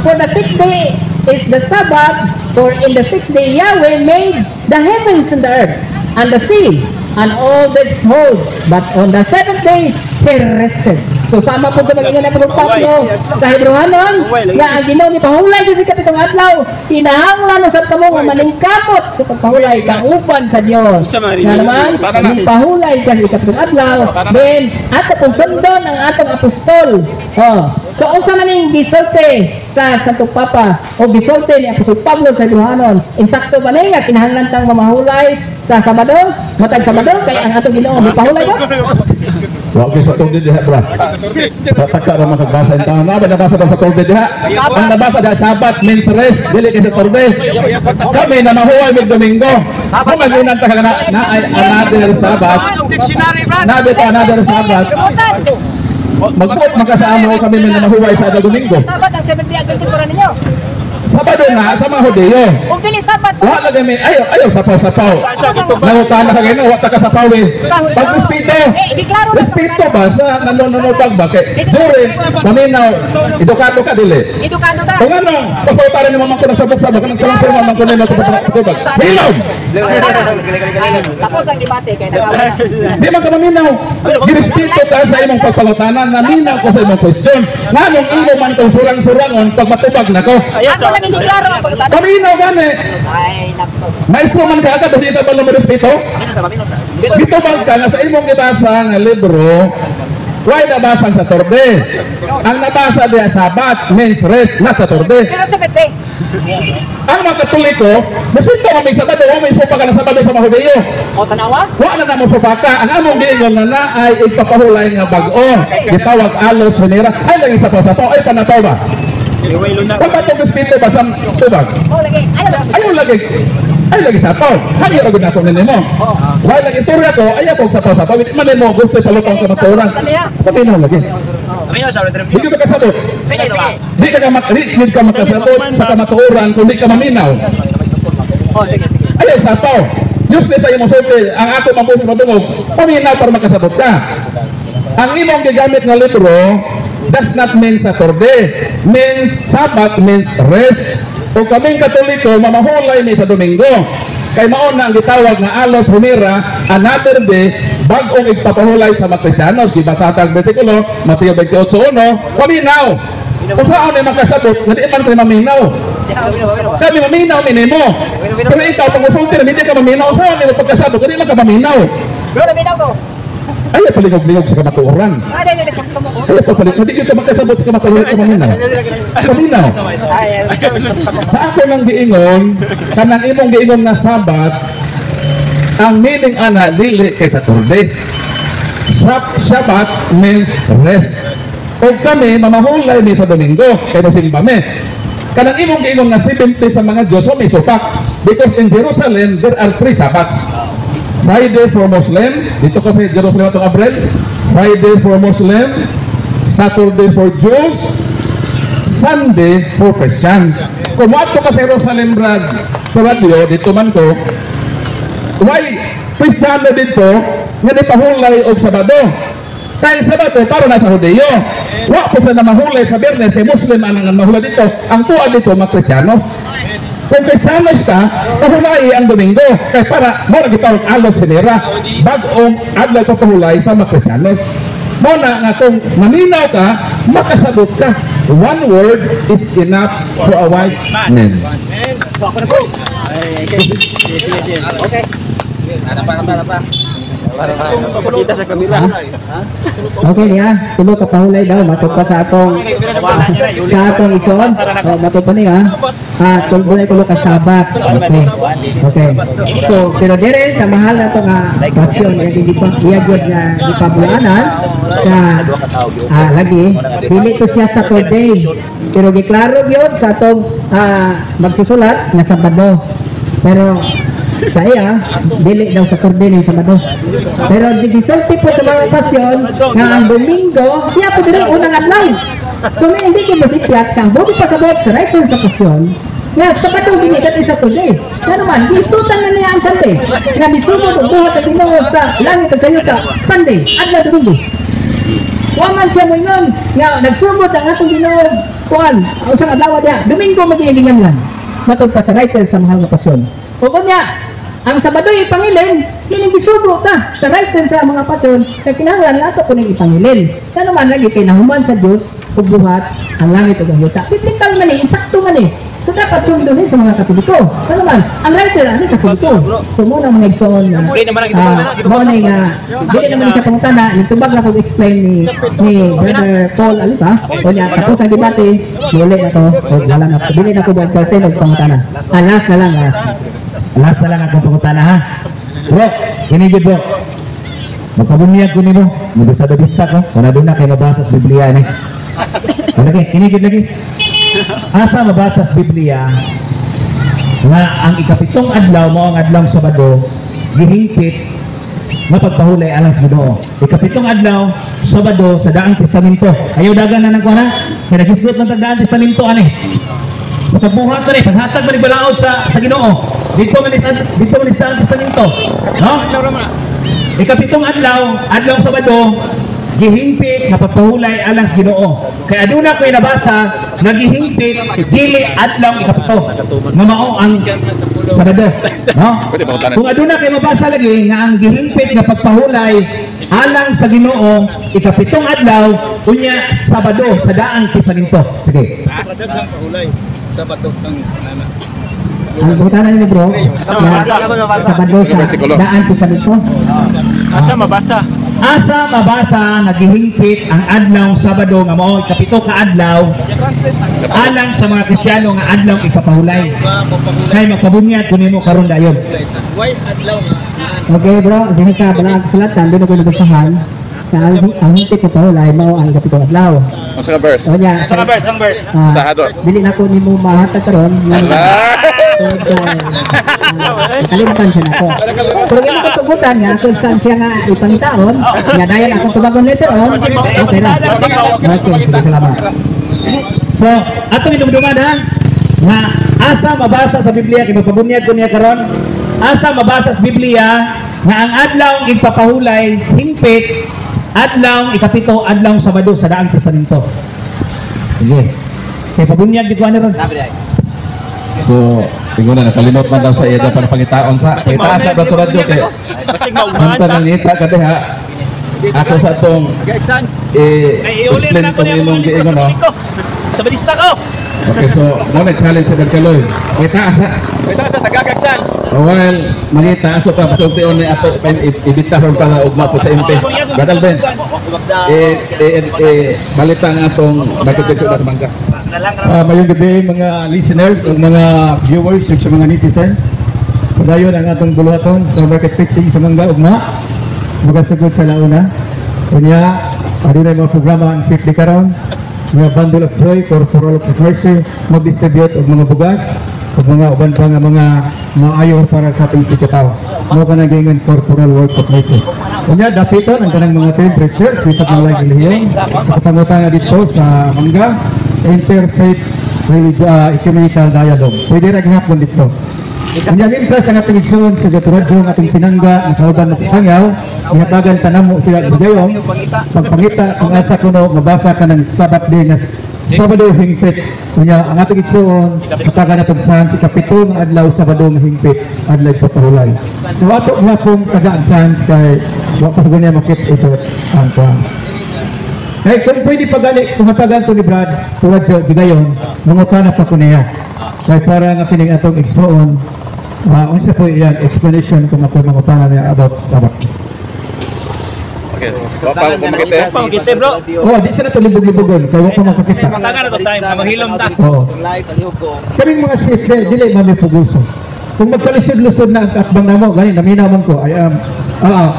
[SPEAKER 3] for the 6th day is the Sabbath, for in the 6th day Yahweh made the heavens and the earth, and the sea, and all that is hold. But on the 7th day, He rested. So sama po sa mag-ingan na pagpapyo sa Hebrewanon, nga ang Ginoo ni pahulay sa sikatitong adlaw, kinahanglan sa kamo nga maningkamot sa pagpahulay kauban sa Dios. Nga naman, ni pahulay sa sikatitong adlaw, then ato pong sundon ang atong apostol. So usa man ning gisulti sa Santo Papa o gisulti ni Apostol Pablo sa Hebrewanon, insakto ba nga kinahanglan tang mamahulay sa Sabado, matag Sabado kay ang atong Ginoo gipahulay ba?
[SPEAKER 2] Wag sa tungod diha bra. Pataka ra makabasa enta na ba nabasa sa tungod diha? Ang nabasa diha Sabat means rest, dili kay Saturday. Kami na mahuway mig Domingo. Kung magunan ta kana na ay another Sabat. Nabi ta another Sabat. Magbuot magkasama kami na mahuway sa Domingo.
[SPEAKER 4] Sabat ang 7th day Adventist para ninyo.
[SPEAKER 2] Sabado na sa mga Hudiyo.
[SPEAKER 4] Kung pili sabat.
[SPEAKER 2] Wa lagi may ayaw sapaw-sapaw. Nangutana ka gano, wa ta ka sapaw eh. Pag respeto. Respeto ba sa nanonobag ba kay Jure, maminaw, edukado ka dili.
[SPEAKER 4] Edukado ka.
[SPEAKER 2] Kung ano, pagpapare ni mamang ko ng sabog-sabog, kanang salang mamang ko nila sa pagpapag. Hilaw!
[SPEAKER 4] Tapos ang debate kay nakawa.
[SPEAKER 2] Di man ka maminaw. Girespeto ka sa imong pagpangutanan, naminaw ko sa imong question. Nganong imo man itong surang-surangon pag matubag na ko.
[SPEAKER 4] Ako lang hindi klaro ako.
[SPEAKER 2] Paminaw gani.
[SPEAKER 4] Ay, nako.
[SPEAKER 2] Maestro man ka agad, hindi ka ba lumabas dito? Bitubag ka na sa imong gibasa nga libro, why nabasan sa torde? Ang nabasa diya Sabat means rest, not sa torde.
[SPEAKER 4] Pero sa bete.
[SPEAKER 2] Ang mga Katoliko, musinto kami sa Sabado, may supa ka na Sabado sa mga Hudiyo.
[SPEAKER 4] O tanawa?
[SPEAKER 2] Wa na mo supa ka. Ang among giingon na ay ipapahulay nga bag-o. Gitawag alos sunira. Ay lagi sa pasapaw, ay panataw ba? Wala itong respeto ba sa tubag?
[SPEAKER 4] O lagi.
[SPEAKER 2] Ayaw lagi. Ay lagi sapaw. Hanya rin ako nini mo. Why lagi istorya ko, ayaw po sa sapaw. Hindi man mo gusto sa lutong sa maturan. Pati na lagi. Hindi ka makasabot.
[SPEAKER 4] Sige, sige.
[SPEAKER 2] Hindi ka makasabot sa kamaturan kung hindi ka maminaw.
[SPEAKER 4] O sige, sige.
[SPEAKER 2] Ayaw sapaw. Useless ay mong sote. Ang ako mabuhay matungog. Paminaw para makasabot ka. Ang imong gigamit na libro does not mean Saturday. Means Sabat means rest. O kaming Katoliko, mamahulay ni sa Domingo. Kay mauna ang gitawag nga alos humira, another day, bagong igpapahulay sa mga Kristiyanos. Gibasatag versikulo, Mateo 28:1, paminaw. Kung saan ay makasabot, hindi man tayo maminaw. Kami maminaw, minimo. Pero ikaw, pag usulti na, hindi ka maminaw. Saan ay pagkasabot, hindi man ka maminaw.
[SPEAKER 4] Bro, naminaw ko.
[SPEAKER 2] Ay, paligog-ligog sa kamatuoran.
[SPEAKER 4] Ada yang dekat sama ko.
[SPEAKER 2] Ay, paligog, hindi ka makasabot sa kamatuoran ka maminaw. Paminaw.
[SPEAKER 4] Ay,
[SPEAKER 2] Sa ako nang giingon, kanang imong giingon na Sabat, ang meaning ana dili kay Saturday. Sabat means rest. O kami mamahulay ni sa Domingo, kay nasimba me. Kanang imong giingon na 70 sa mga Diyos o may supak. Because in Jerusalem, there are 3 Sabats. Friday for Muslim, dito kasi Jerusalem itong Abril. Friday for Muslim, Saturday for Jews, Sunday for Christians. Kung wato ka sa Jerusalem radio, dito man ko, why Kristiyano dito nga di pahulay og Sabado? Kaya Sabado para na sa Hudiyo. Wa po sa namahulay sa Biyernes, kay Muslim ang mahulay dito. Ang tuwa dito mga Kristiyano. Kung Kristiyanos ka, pahulay ang Domingo. Kaya para, muna gitawag alos sinira. Bagong adlaw papahulay sa mga Kristiyanos. Muna nga kung maminaw ka, makasagot ka. One word is enough for a wise man.
[SPEAKER 4] okay. Ada pa.
[SPEAKER 8] Kita sa kamera.
[SPEAKER 3] Okay niya, tulo ka pahulay daw, matod pa sa atong ison. O, matod pa niya. Tulo ka Sabat. Okay. Okay. So, pero dire sa mahal na ito nga pasyon, yung iyagod na ipabulaanan, na lagi, pili ito siya sa Saturday. Pero giklaro yun sa atong magsusulat na Sabado. Pero sa iya, dili daw sa Saturday ng Sabado. Pero digisulti po sa mga okasyon nga ang Domingo, siya po din unang adlaw. So may hindi ko masipyat kang buti pasabot sa right sa okasyon nga Sabado ginigat sa Saturday. Nga naman, isutan na niya ang Sunday. Nga misumod ang buhat at Ginoo sa langit at sayo ka Sunday, adlaw Domingo. Waman siya mo yun, nga nagsumod ang atong Ginoo kuan, ang isang adlaw niya, Domingo magilingan lang. Matod pa sa right sa mga okasyon. O kunya, ang Sabado ipangilin, kinigisubo ta sa right sa mga pasyon, kaya kinahanglan nato ko nang ipangilin. Kaya naman lagi kinahuman sa Diyos, buhat ang langit o ang yuta. Biblical man eh, insakto man eh. So dapat sundin sa mga Katoliko. Kaya naman, ang writer ang Katoliko. So muna mga igsoon, muna nga, hindi naman sa pangutana, nitubag na kong-explain ni Brother Paul Alipa, o niya, tapos ang debate, muli na to, o wala na, bili na ko ba certain o pangutana. Alas na lang,
[SPEAKER 6] Last na lang akong pangutana ha. Bro, kinigid bro. Magpabunyag ko ni mo. Mabisa-bisa ko. Kung na doon na kayo mabasa sa Biblia ni. Lagi, kinigid lagi. Asa mabasa sa Biblia nga ang ikapitong adlaw mo ang adlaw Sabado gihingpit mapagpahulay alang sa Ginoo. Ikapitong adlaw Sabado sa Daang Testamento. Ayaw dagan na ng kuha. Kaya nagisuot ng Daang Testamento ani. sa pagbuhat man paghatag man balaod sa Ginoo. Dito man sa Testamento. No? Ikapitong adlaw Sabado, gihingpit nga pagpahulay alang sa Ginoo. Kaya aduna ko'y nabasa nga gihingpit dili adlaw ikapito. Nga mao ang Sabado. No? Kung aduna kay mabasa lagi nga ang gihingpit nga pagpahulay alang sa Ginoo ikapitong adlaw unya Sabado sa daang Testamento. Sige.
[SPEAKER 8] Sabado ng
[SPEAKER 3] Ang butanan ni bro, Sabado sa daan Testamento.
[SPEAKER 8] asa mabasa.
[SPEAKER 6] Asa mabasa nagihingpit ang adlaw Sabado nga mao ikapito ka adlaw alang sa mga Kristiyano nga adlaw ipapahulay. Kay magpabunyag kunin mo karon dayon.
[SPEAKER 8] Why adlaw?
[SPEAKER 3] Okay bro, dihi ka balang kasulatan, doon ako nabasahan. Ang hingpit ko pahulay mao ang ikapitong adlaw.
[SPEAKER 2] Ang sa verse.
[SPEAKER 3] O niya,
[SPEAKER 8] Sa verse, ang verse.
[SPEAKER 2] Sa hadot.
[SPEAKER 3] dili na ko nimo mahatag karon. Kalimutan siya nako. Pero yung katugutan niya kung saan siya nga ipangitaon, niya dahil ako tubagon later on. Okay na. Okay, salamat.
[SPEAKER 6] So, atong idumduman ha nga asa mabasa sa Biblia kay magpabunyag ko niya karon. Asa mabasa sa Biblia nga ang adlaw ipapahulay hingpit adlaw ikapito adlaw Sabado sa daang Testamento. Sige. Kay pabunyag dito ani ron.
[SPEAKER 2] So, tingnan na nakalimot man daw sa iya daw pangitaon sa itaasa ba tulad yo kay
[SPEAKER 8] Basig maumahan
[SPEAKER 2] Santa nang ita ka diha. Ako sa tong
[SPEAKER 8] iulit na ko niya
[SPEAKER 2] imong giingon no.
[SPEAKER 8] Sa balista ko.
[SPEAKER 2] Okay, so mo na challenge sa Berkaloy. Itaasa.
[SPEAKER 8] Ito sa tagagag chance.
[SPEAKER 2] Well, mangita aso pa pasultion ni ato ibitahon pa nga ugma po sa MP. Badal ben. Balita nga atong bakit sa mangga.
[SPEAKER 7] Mayong gabi mga listeners o mga viewers ug sa mga netizens. Padayon ang atong buluhaton sa market fixing sa Mangga ugma. Magasugod sa launa. Unya, adunay mga programa ang safety karon. Mga bundle of joy, corporal of mercy, mag-distribute og mga bugas ug mga uban pa nga mga maayo para sa ating sikataw. Mo ka nagingon corporal work of mercy. Unya, dapiton ang kanang mga temperature sa mga relihiyon. Kapangutanga dito sa Mangga. Interfaith Ecumenical Dialogue. Pwede rin hapon dito. Ang interest ang ating igsoon sa Gaturadyo ng ating pinangga ang kauban at sangaw, ihatagan tanamo sila bigayong pagpangita ang asa kuno mabasa ka ng Sabbath day na Sabado hingpit. Kunya ang ating igsoon sa taga na tagsahan si kapitong adlaw Sabado hingpit adlaw papahulay. So ato nga kung tagaan chance kay wakos ganyan makit ito ang kuwan. Kaya kung pwede pagali, kung matagan ito ni Brad, tuwad siya, bigayon, mangutana pa ko niya. Kaya para nga pining atong igsoon, unsa po yan, explanation kung ako mangutana niya about Sabbath.
[SPEAKER 2] Okay.
[SPEAKER 8] Pangkite bro.
[SPEAKER 7] Oh, di siya na ito libog-libogon, kaya ko makakita.
[SPEAKER 8] Matagan na to time, mahilom ta.
[SPEAKER 7] Oo. Kaming mga safety, dili mami puguso. Kung magkalisod-lusod na ang katbang namo, gani, naminaman ko, I am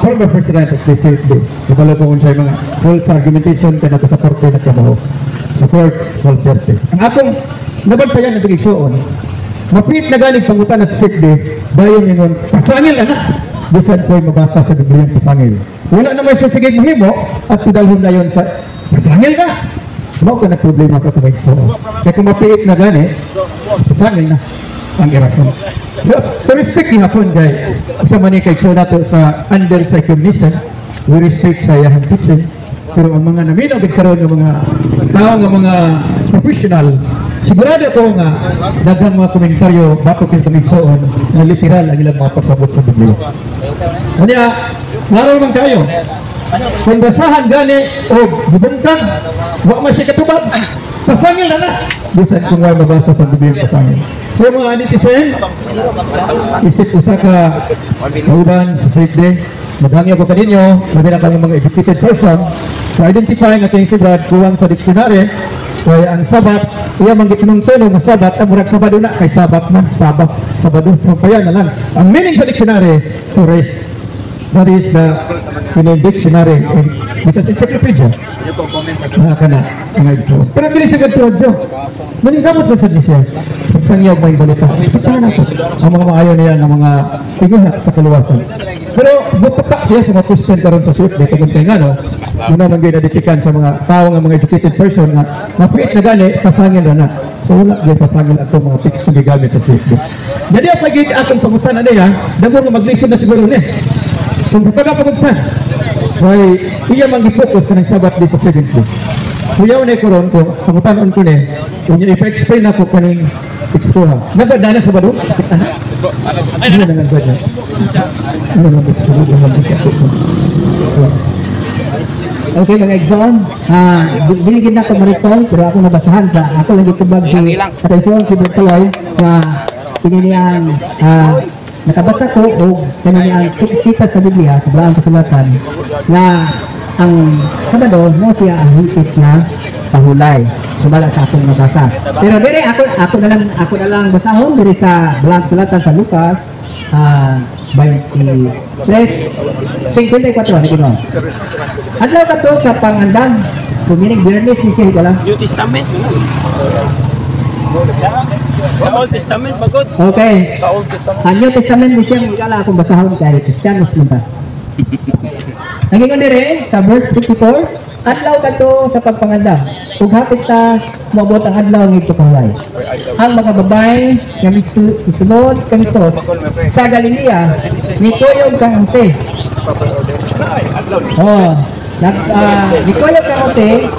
[SPEAKER 7] former president of the CFD. Kapalo ko kung siya mga false argumentation kaya nato sa korte na kabaho. Support all parties. Ang akong nabantayan na tigigsoon, mapit na galing pangutan na sa CFD, dayon yun, pasangil na. Bisan ko'y mabasa sa Biblia yung pasangil. Wala naman siya sige mahimo at pidalhon na yun sa pasangil na. Mao ka na problema sa tigigsoon. Kaya kung mapit na gani, pasangil na ang irasyon. So, to respect niya po kay sa manikay so nato sa under sa commission, we respect sa yahan teaching. Pero ang mga naminaw karon ng mga tao ng mga professional, sigurado ko nga daghang mga komentaryo bakit yung kamigsoon na literal ang ilang mga pasabot sa Biblia. Kanya, laro man kayo. Kung basahan gani o bubungkang, wak man siya katubad, pasangil na na. Bisan kung wala mabasa sa Biblia pasangil. So mga netizen, isip usa ka kauban sa safety, maghangyo ko kaninyo, sabi na kami mga educated person, so identify nga kayong si Brad, kuwang sa dictionary, kaya ang Sabat, iya manggit-nung tunong na Sabat, ang murag Sabado na, kay Sabat man, Sabado, kaya na lang. Ang meaning sa dictionary, to rest. That is in a dictionary, this is encyclopedia. Kana, mga igsoon. Pero bilis siya ganito, maningkamot man sa siya. pagsangyaw may balita. Itahan ako ang mga maayaw niya ng mga iguhat sa kaluwasan. Pero bupaka siya sa mga question karon sa suit dito kung nga no. Muna man gyud naditikan sa mga tao nga mga educated person nga mapit na gani pasangin na. So wala gyud pasangin ato mga text nga gigamit sa suit. Jadi ako gyud akong pangutan niya, dago nga mag-listen na siguro ni. Kung bupaka pangutan. Why iya man gi-focus kanang Sabat di sa 70. Kuyaw na ikaroon ko, pangutanon ko ni, kung i-explain ako kaning ekstra. Nagdadala sa bado? Ano na nagdadala? Ano na nagdadala? Okay mga exon, biligin na ako ma-recall, pero ako nabasahan sa, ako lang itubag si Atensyon, si Bertaloy, na pinilihan, nakabasa ko o pinilihan sikat sa Biblia, sa Balang Kasulatan, na ang Sabado mo siya ang higit na pahulay. Sumala sa akong nabasa. Pero dire ako na lang basahon dire sa Balang Kasulatan sa Lucas 23:54 gino. Adlaw kadto sa pangandan, tuminig Biyernes ni siya gala.
[SPEAKER 8] New Testament. Sa Old Testament pagod.
[SPEAKER 3] Okay.
[SPEAKER 8] Sa Old Testament.
[SPEAKER 3] Ang New Testament ni siya gala akong basahon kay Kristiyanos lumba. Nagingon dire sa verse 54, adlaw kadto sa pagpanganda. Ug hapit ta moabot ang adlaw ng pagpahulay. Ang mga babae nga misulod kantos sa Galilea nitoyog kang Jose. Nitoyog kang Jose.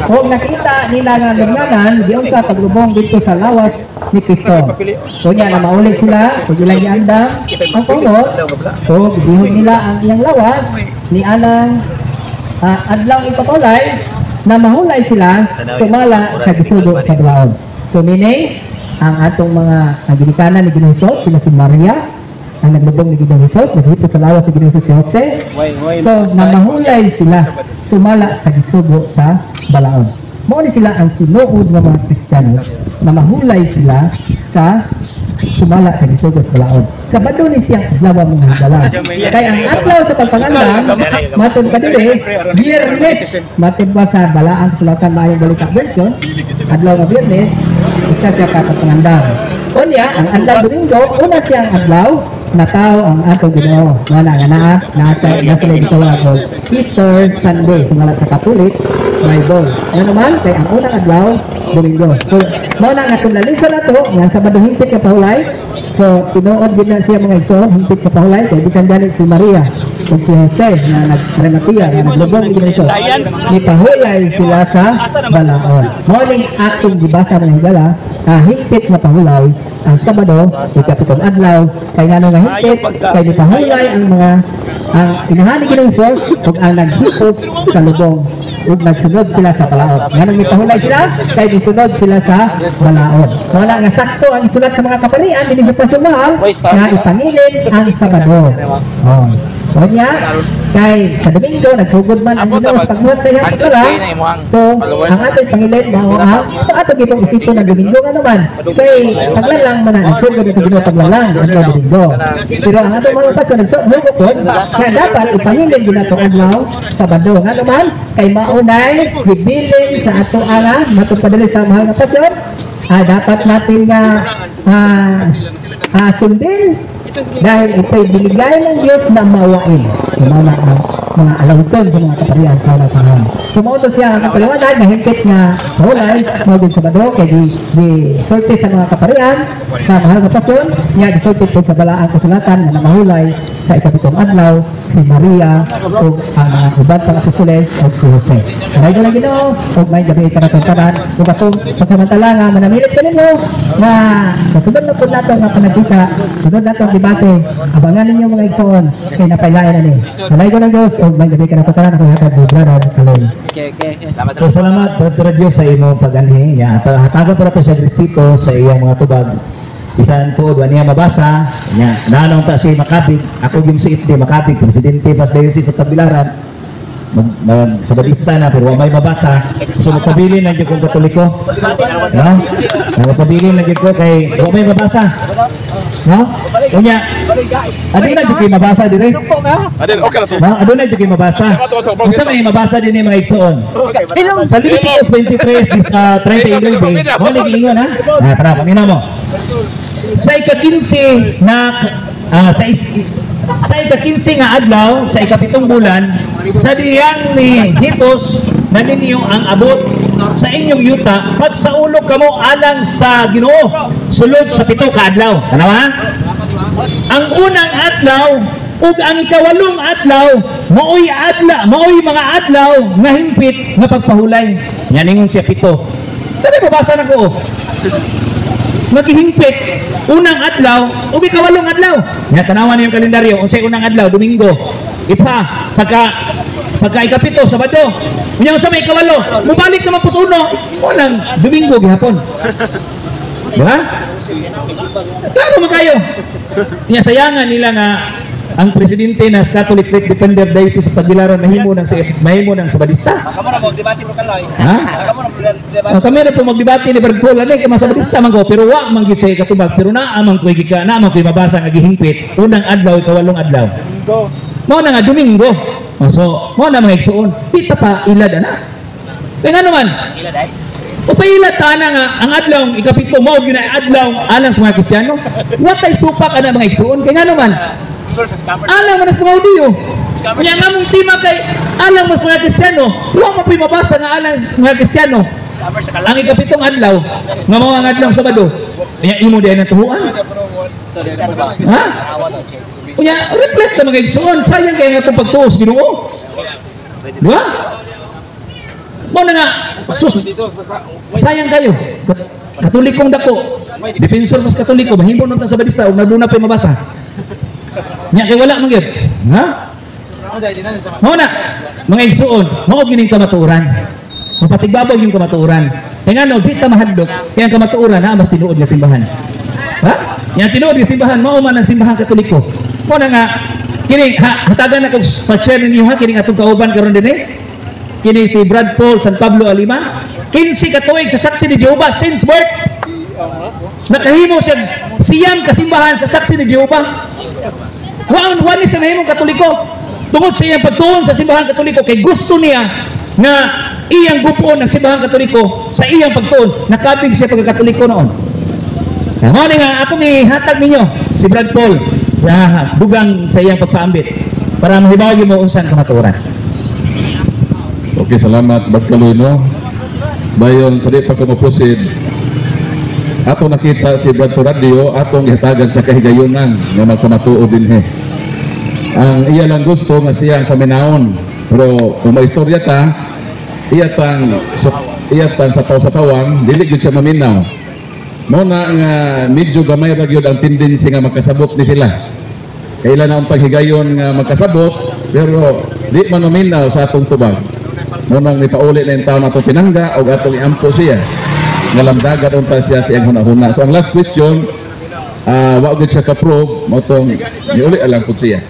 [SPEAKER 3] O nakita nila nga lubnganan diyon sa paglubong dito sa lawas ni Kristo. Kunya na maulit sila, kung ilang iandang ang kumot, o bihon nila ang iyang lawas ni anang adlaw ipapulay na mahulay sila sumala sa gisugo sa balaod. So meaning, ang atong mga ginikanan ni Ginoong Hesus, sila si Maria, ang naglubong ni Ginoong Hesus, naghito sa lawas ni Ginoong Hesus si Jose. So namahulay sila sumala sa gisugo sa balaod. Mao ni sila ang tinuod ng mga Kristiyano na mahulay sila sa sumala sa gisugo sa balaod. Sabado ni siyang adlaw mga higala. Kaya ang adlaw sa pagpangandam, matod pa dili, Biyernes, matod ba sa Balaang Kasulatan Maayong Balita version, adlaw nga Biyernes, isa siya kapagpangandam. Unya, ang adlaw Domingo, una siyang adlaw, nataw ang atong Ginoo. Nasa gitawag og Easter Sunday, sumala sa Katolik Bible. Ano naman kay ang unang adlaw Domingo. So, mo na nga tunalisa na to, nga Sabado hingpit ka pahulay. So, tinuod din na siya mga iso, hingpit ka pahulay, kaya bisan dali si Maria o si Jose na nagprematiya, na naglubong din iso. Ipahulay sila sa balaod. Morning atong gibasa ng higala, hingpit na pahulay ang Sabado, ikapitong adlaw, kay nga nga hingpit, kay ipahulay ang mga ang inahanig ng Diyos ug ang naghipos sa lubong ug nagsunod sila sa balaod. Nganong ipahulay sila kay gisunod sila sa balaod. Wala nga sakto ang isulat sa mga kaparian dinhi sa pasumal nga ipangilin ang Sabado. Oh. Kanya kay sa Domingo nagsugod man ang Ginoo sa pagbuhat sa iyang pagkara. So ang ating pangilin mao ang so ato gitong isipon ng Domingo nga naman kay paglalang man ang nagsugod ang Ginoo paglalang sa Domingo. Pero ang ating mga paso nagsugod kaya dapat ipangilin din nato adlaw Sabado nga naman kay maunay gibilin sa ato ana matupadali sa mahal nga pasyon. Dapat natin sundin dahil ito'y binigay ng Diyos na mawain sa mga alawton sa mga kaparian sa lapangan. Sumuto siya ang kapaliwanag na hingpit na pahulay mo din sa Sabado kay di sorte sa mga kaparian sa mahal na pasyon niya di sorte po sa Balaang Kasulatan na mahulay sa ikapitong adlaw si Maria o ang mga ubad pang apostoles o si Jose. Maray lang Ginoo o may gabi ka na tungkaran o akong pagsamantala nga manamilit ka ninyo na sa sunod na po nato nga panagkita sunod nato debate abangan ninyo mga igsoon kay napailayan na ni. Maray lang Diyos o may gabi ka na tungkaran ako hatag ni Brother Kaloy.
[SPEAKER 6] So salamat Brother Diyos sa imong pag-anhi. Hatagan para po sa resito sa iyang mga tubag. Bisan po ba niya mabasa niya nanong ta si Makapig ako yung si FD Makapig presidente pas diocese sa Tabilaran magsabadisa na pero may mabasa so magpabilin lang yung Katoliko no magpabilin lang ko kay may mabasa No? Unya, aduna jud kay mabasa dire.
[SPEAKER 2] Adin, okay na to.
[SPEAKER 6] No, aduna jud kay mabasa. Unsa may mabasa dinhi mga igsoon? Sa Leviticus 23 39, mo lagi ingon ha. Tara, paminaw mo. Sa ika-15 na sa ika-15 nga adlaw sa ika-7 bulan sa diyang ni hitos na ninyo ang abot sa inyong yuta pagsaulog kamo alang sa Ginoo sulod sa 7 ka adlaw. Tanawa? Ang unang adlaw ug ang ikawalong adlaw maoy mga adlaw nga hingpit nga pagpahulay. Yan ingon siya 7. Dali babasa na ko. Maghihingpit unang adlaw ug ikawalong adlaw. Nya tanawan niyo yung kalendaryo unsay unang adlaw Domingo. Ipa pagka ikapito Sabado. Unya sa may ikawalo, mubalik naman po sa uno. Unang Domingo gihapon. Diba? Klaro mo kayo. Nya sayangan nila nga ang presidente na Catholic Faith Defender Diocese sa Pagbilaran mahimo ng Sabadista.
[SPEAKER 4] Kamu na mag-debate mo kalay.
[SPEAKER 6] Ha?
[SPEAKER 4] Kamu na mag-debate.
[SPEAKER 6] Kami na po mag-debate ni Bergpol ani kay Sabadista man ko pero wa man gid say katubag pero naa man ko gika na man ko mabasa nga gihingpit unang adlaw ikawalong adlaw. Mao na nga Domingo. So, mo na mga igsuon. Kita pa ilad ana. Kaya nga naman.
[SPEAKER 4] Ilad ay.
[SPEAKER 6] O pa ilad ana nga ang adlaw ikapito mao gyud ay adlaw alang sa mga Kristiyano. Wa tay supak ana mga igsuon. Kaya nga naman. Alang mo na sa mga audio. Kaya nga mong tima kay alang mo sa mga Kristiyano. Wa mo pa mabasa nga alang sa mga Kristiyano. Ang ikapitong adlaw nga mao ang adlaw Sabado. Kaya imo din ang tuhuan. Ha? Kaya reflect na mga igsoon. Sayang kaya nga itong pagtuos Ginoo. Diba? Mo na nga sayang kayo. Katolikong dako. Depensor mas Katoliko mahimo nun sa Sabadista ug naduna pa mabasa. Nya kay wala man gyud. Ha? Mo na mga igsoon, mao gining kamatuoran. Mapatigbabaw yung kamatuoran. Kaya nga no, di ta mahadlok. Kaya ang kamatuoran na mas tinuod nga simbahan. Ha? Yang tinuod nga simbahan, mao man ang simbahan Katoliko. Mo na nga kini hatagan ako pa-share ninyo ha kini atong kauban karon dinhi. Kini si Brad Paul San Pablo Alima. 15 ka tuig sa saksi ni Jehova since birth. Nakahimo siya siyang kasimbahan sa saksi ni Jehova. Wani sa nahimong Katoliko. Tungod sa iyang pagtuon sa simbahan Katoliko kay gusto niya nga iyang gupuon ng simbahan Katoliko sa iyang pagtuon. Nakabig siya pagka-Katoliko noon. Mo ni nga atong ihatag ninyo si Brad Paul sa dugang sa iyang pagpaambit para mahibaw mo unsang kamatuoran.
[SPEAKER 2] Okay, salamat Bagkaloy no. Dayon sa di pa ko maproceed. Ato nakita si Brad Radio atong ihatagan sa kahigayonan nga magkamatuod dinhi. Ang iya lang gusto nga siya ang paminaon. Pero kung maistorya ta, iya tang sa taw-tawang dili gyud siya maminaw. Mo na nga medyo gamay ra gyud ang tendency nga makasabot ni sila. Kailan na ang paghigayon nga makasabot pero di man maminaw sa atong tubag. Mo nang nipauli na yung taon atong pinangga o atong iampo siya. Ngalamdagan unta siya sa iyang hunahuna. So ang last question, wa gyud siya ka-prove mo tong niuli alang pud siya.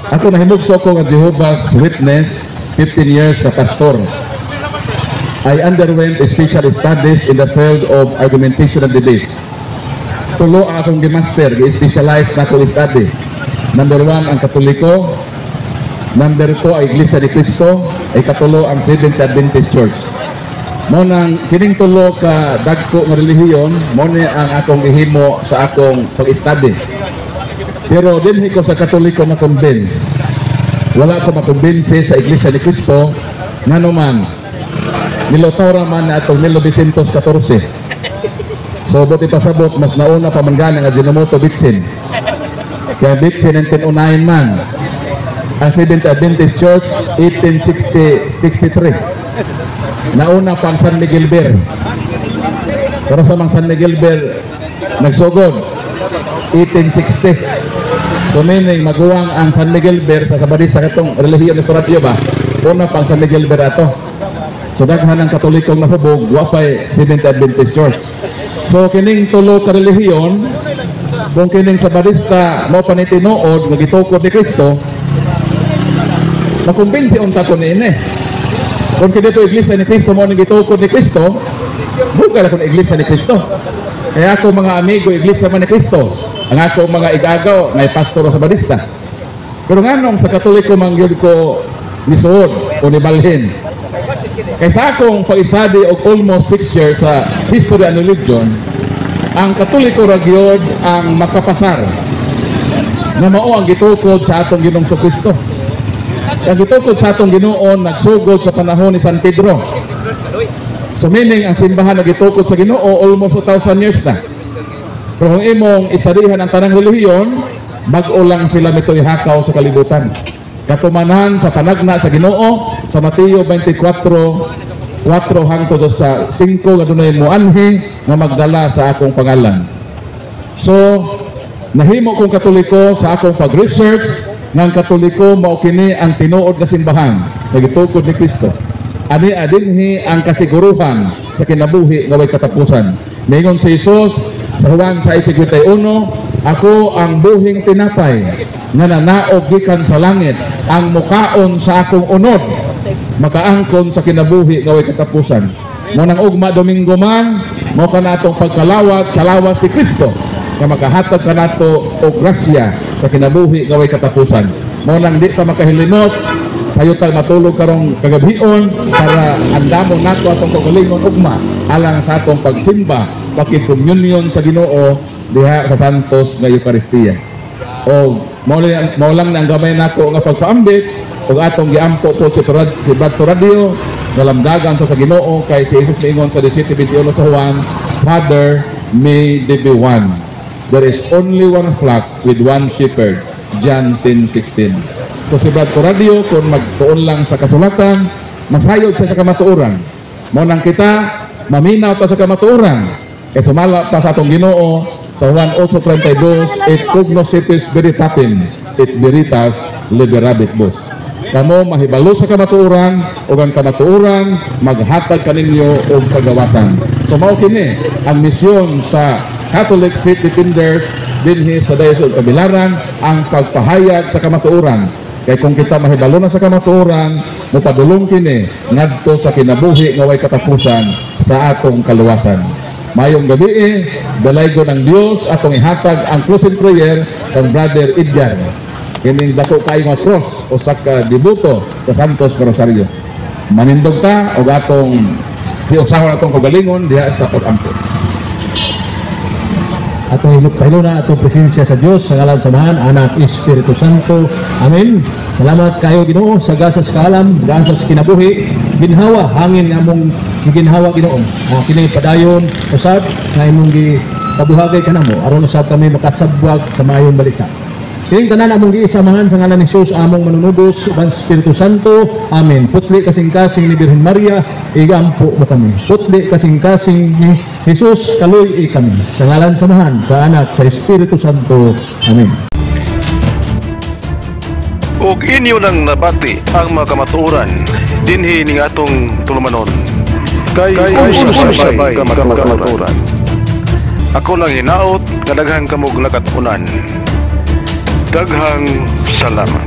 [SPEAKER 2] Ako nahimugso ko nga Jehovah's Witness 15 years sa pastor. I underwent special studies in the field of argumentation and debate. Tulo ang akong gimaster, gi-specialize na akong study. Number 1 ang Katoliko, number 2 ay Iglesia ni Cristo, ay katulo ang Seventh Adventist Church. Mo nang kining tulo ka dagko nga relihiyon, mo ni ang akong gihimo sa akong pag-study. Pero dinhi ko sa Katoliko na convince. Wala ko makumbinse sa Iglesia ni Cristo nga naman nilotora man na atong 1914. So buti pasabot mas nauna pa man gani nga Ginomoto Bitsin. Kaya Bitsin 1909 man. Ang Seventh Adventist Church 1863. Nauna pa ang San Miguel Ber. Pero sa mga San Miguel Ber nagsugod 1860. So meaning maguwang ang San Miguel Ber sa Sabadista katong relihiyon ni Toradyo ba? Una pang San Miguel Ber ato. So daghan ang Katolikong nahubog wa pay Seventh Adventist Church. So kining tulo ka relihiyon kung kining Sabadista mo panitinuod nga gitukod ni Kristo, makumbinsi unta ko niini. Kung kinito Iglesia ni Cristo mo nang gitukod ni Kristo, buka na kung Iglesia ni Cristo. Kaya ako mga amigo Iglesia man ni Cristo, ang ako mga igagaw ngay pastor sa Batista. Pero nganong sa Katoliko mangyud ko nisuod o nibalhin. Kaysa akong pag-isadi og almost 6 years sa history and religion, ang Katoliko ragyod ang makapasar na mao ang gitukod sa atong Ginoong Kristo. Ang gitukod sa atong Ginoo nagsugod sa panahon ni San Pedro. So meaning ang simbahan na gitukod sa Ginoo almost 1,000 years na. Pero kung imong istadihan ang tanang relihiyon, bag-o lang sila mito'y hakaw sa kalibutan. Katumanan sa panagna sa Ginoo sa Mateo 24:4 hangtod sa 5 nga dunay muanhi nga magdala sa akong pangalan. So nahimo kong Katoliko sa akong pag-research ng Katoliko mao kini ang tinuod nga simbahan nga gitukod ni Kristo. Ani adinhi ang kasiguruhan sa kinabuhi nga way katapusan. Mingon si Jesus sa Juan 6:51, ako ang buhing tinapay nga nanaog gikan sa langit, ang mukaon sa akong unod makaangkon sa kinabuhi nga way katapusan. Mo nang ugma Domingo man, mo kanatong pagkalawat sa lawas si Kristo nga makahatag kanato og grasya sa kinabuhi nga way katapusan. Mo nang di pa makahilimot sayo tayo matulog karong kagabion para andamon nato atong kaugalingon ugma alang sa atong pagsimba pakikomunyon sa Ginoo diha sa Santos nga Eucharistia. O mao lang nang gamay nako nga pagpaambit ug atong giampo po si Brad Radio nga lamdagan sa Ginoo kay si Jesus miingon sa 17:21 sa Juan, Father, may they be one. There is only one flock with one shepherd. John 10:16. So si Brad Radio kung magtuon lang sa kasulatan, masayod siya sa kamatuoran. Mo nang kita maminaw pa sa kamatuoran. Kay sumala pa sa atong Ginoo sa Juan 8:32, et cognoscitis veritatem, et veritas liberabit vos. Kamo mahibalo sa kamatuoran ug ang kamatuoran maghatag kaninyo og kagawasan. So mao kini ang misyon sa Catholic Faith Defenders dinhi sa Diocese of Cabilaran, ang pagpahayag sa kamatuoran. Kay kung kita mahibalo na sa kamatuoran, mupadulong kini ngadto sa kinabuhi nga way katapusan sa atong kaluwasan. Mayong gabi, dalaygo ng Dios atong ihatag ang closing prayer kang Brother Edgar. Kining dako kay nga cross o sa dibuto sa Santos Rosario. Manindog ta og atong hiusahon atong kagalingon diha sa pag-ampo.
[SPEAKER 7] Atong hilok na atong presensya sa Dios sa ngalan sa Amahan, Anak, Espiritu Santo. Amen. Salamat kayo Ginoo sa gasas kaalam, gasas kinabuhi, ginhawa hangin nga among ginhawa Ginoo. Kini padayon usab nga imong gipabuhagay kanamo aron usab kami makasabwag sa maayong balita. Kining tanan among giisamahan sa ngalan ni Jesus among manunudos ug Espiritu Santo. Amen. Putli kasing-kasing ni Birhen Maria, igampo mo kami. Putli kasing-kasing ni Jesus, kaluy kami. Sa ngalan sa Amahan, sa Anak, sa Espiritu Santo. Amen.
[SPEAKER 1] Ug inyo nang nabati ang mga kamatuoran dinhi ning atong tulumanon. Kay usabay kamatuoran. Ako lang hinaot nga daghang kamog nakatunan. Daghang salamat.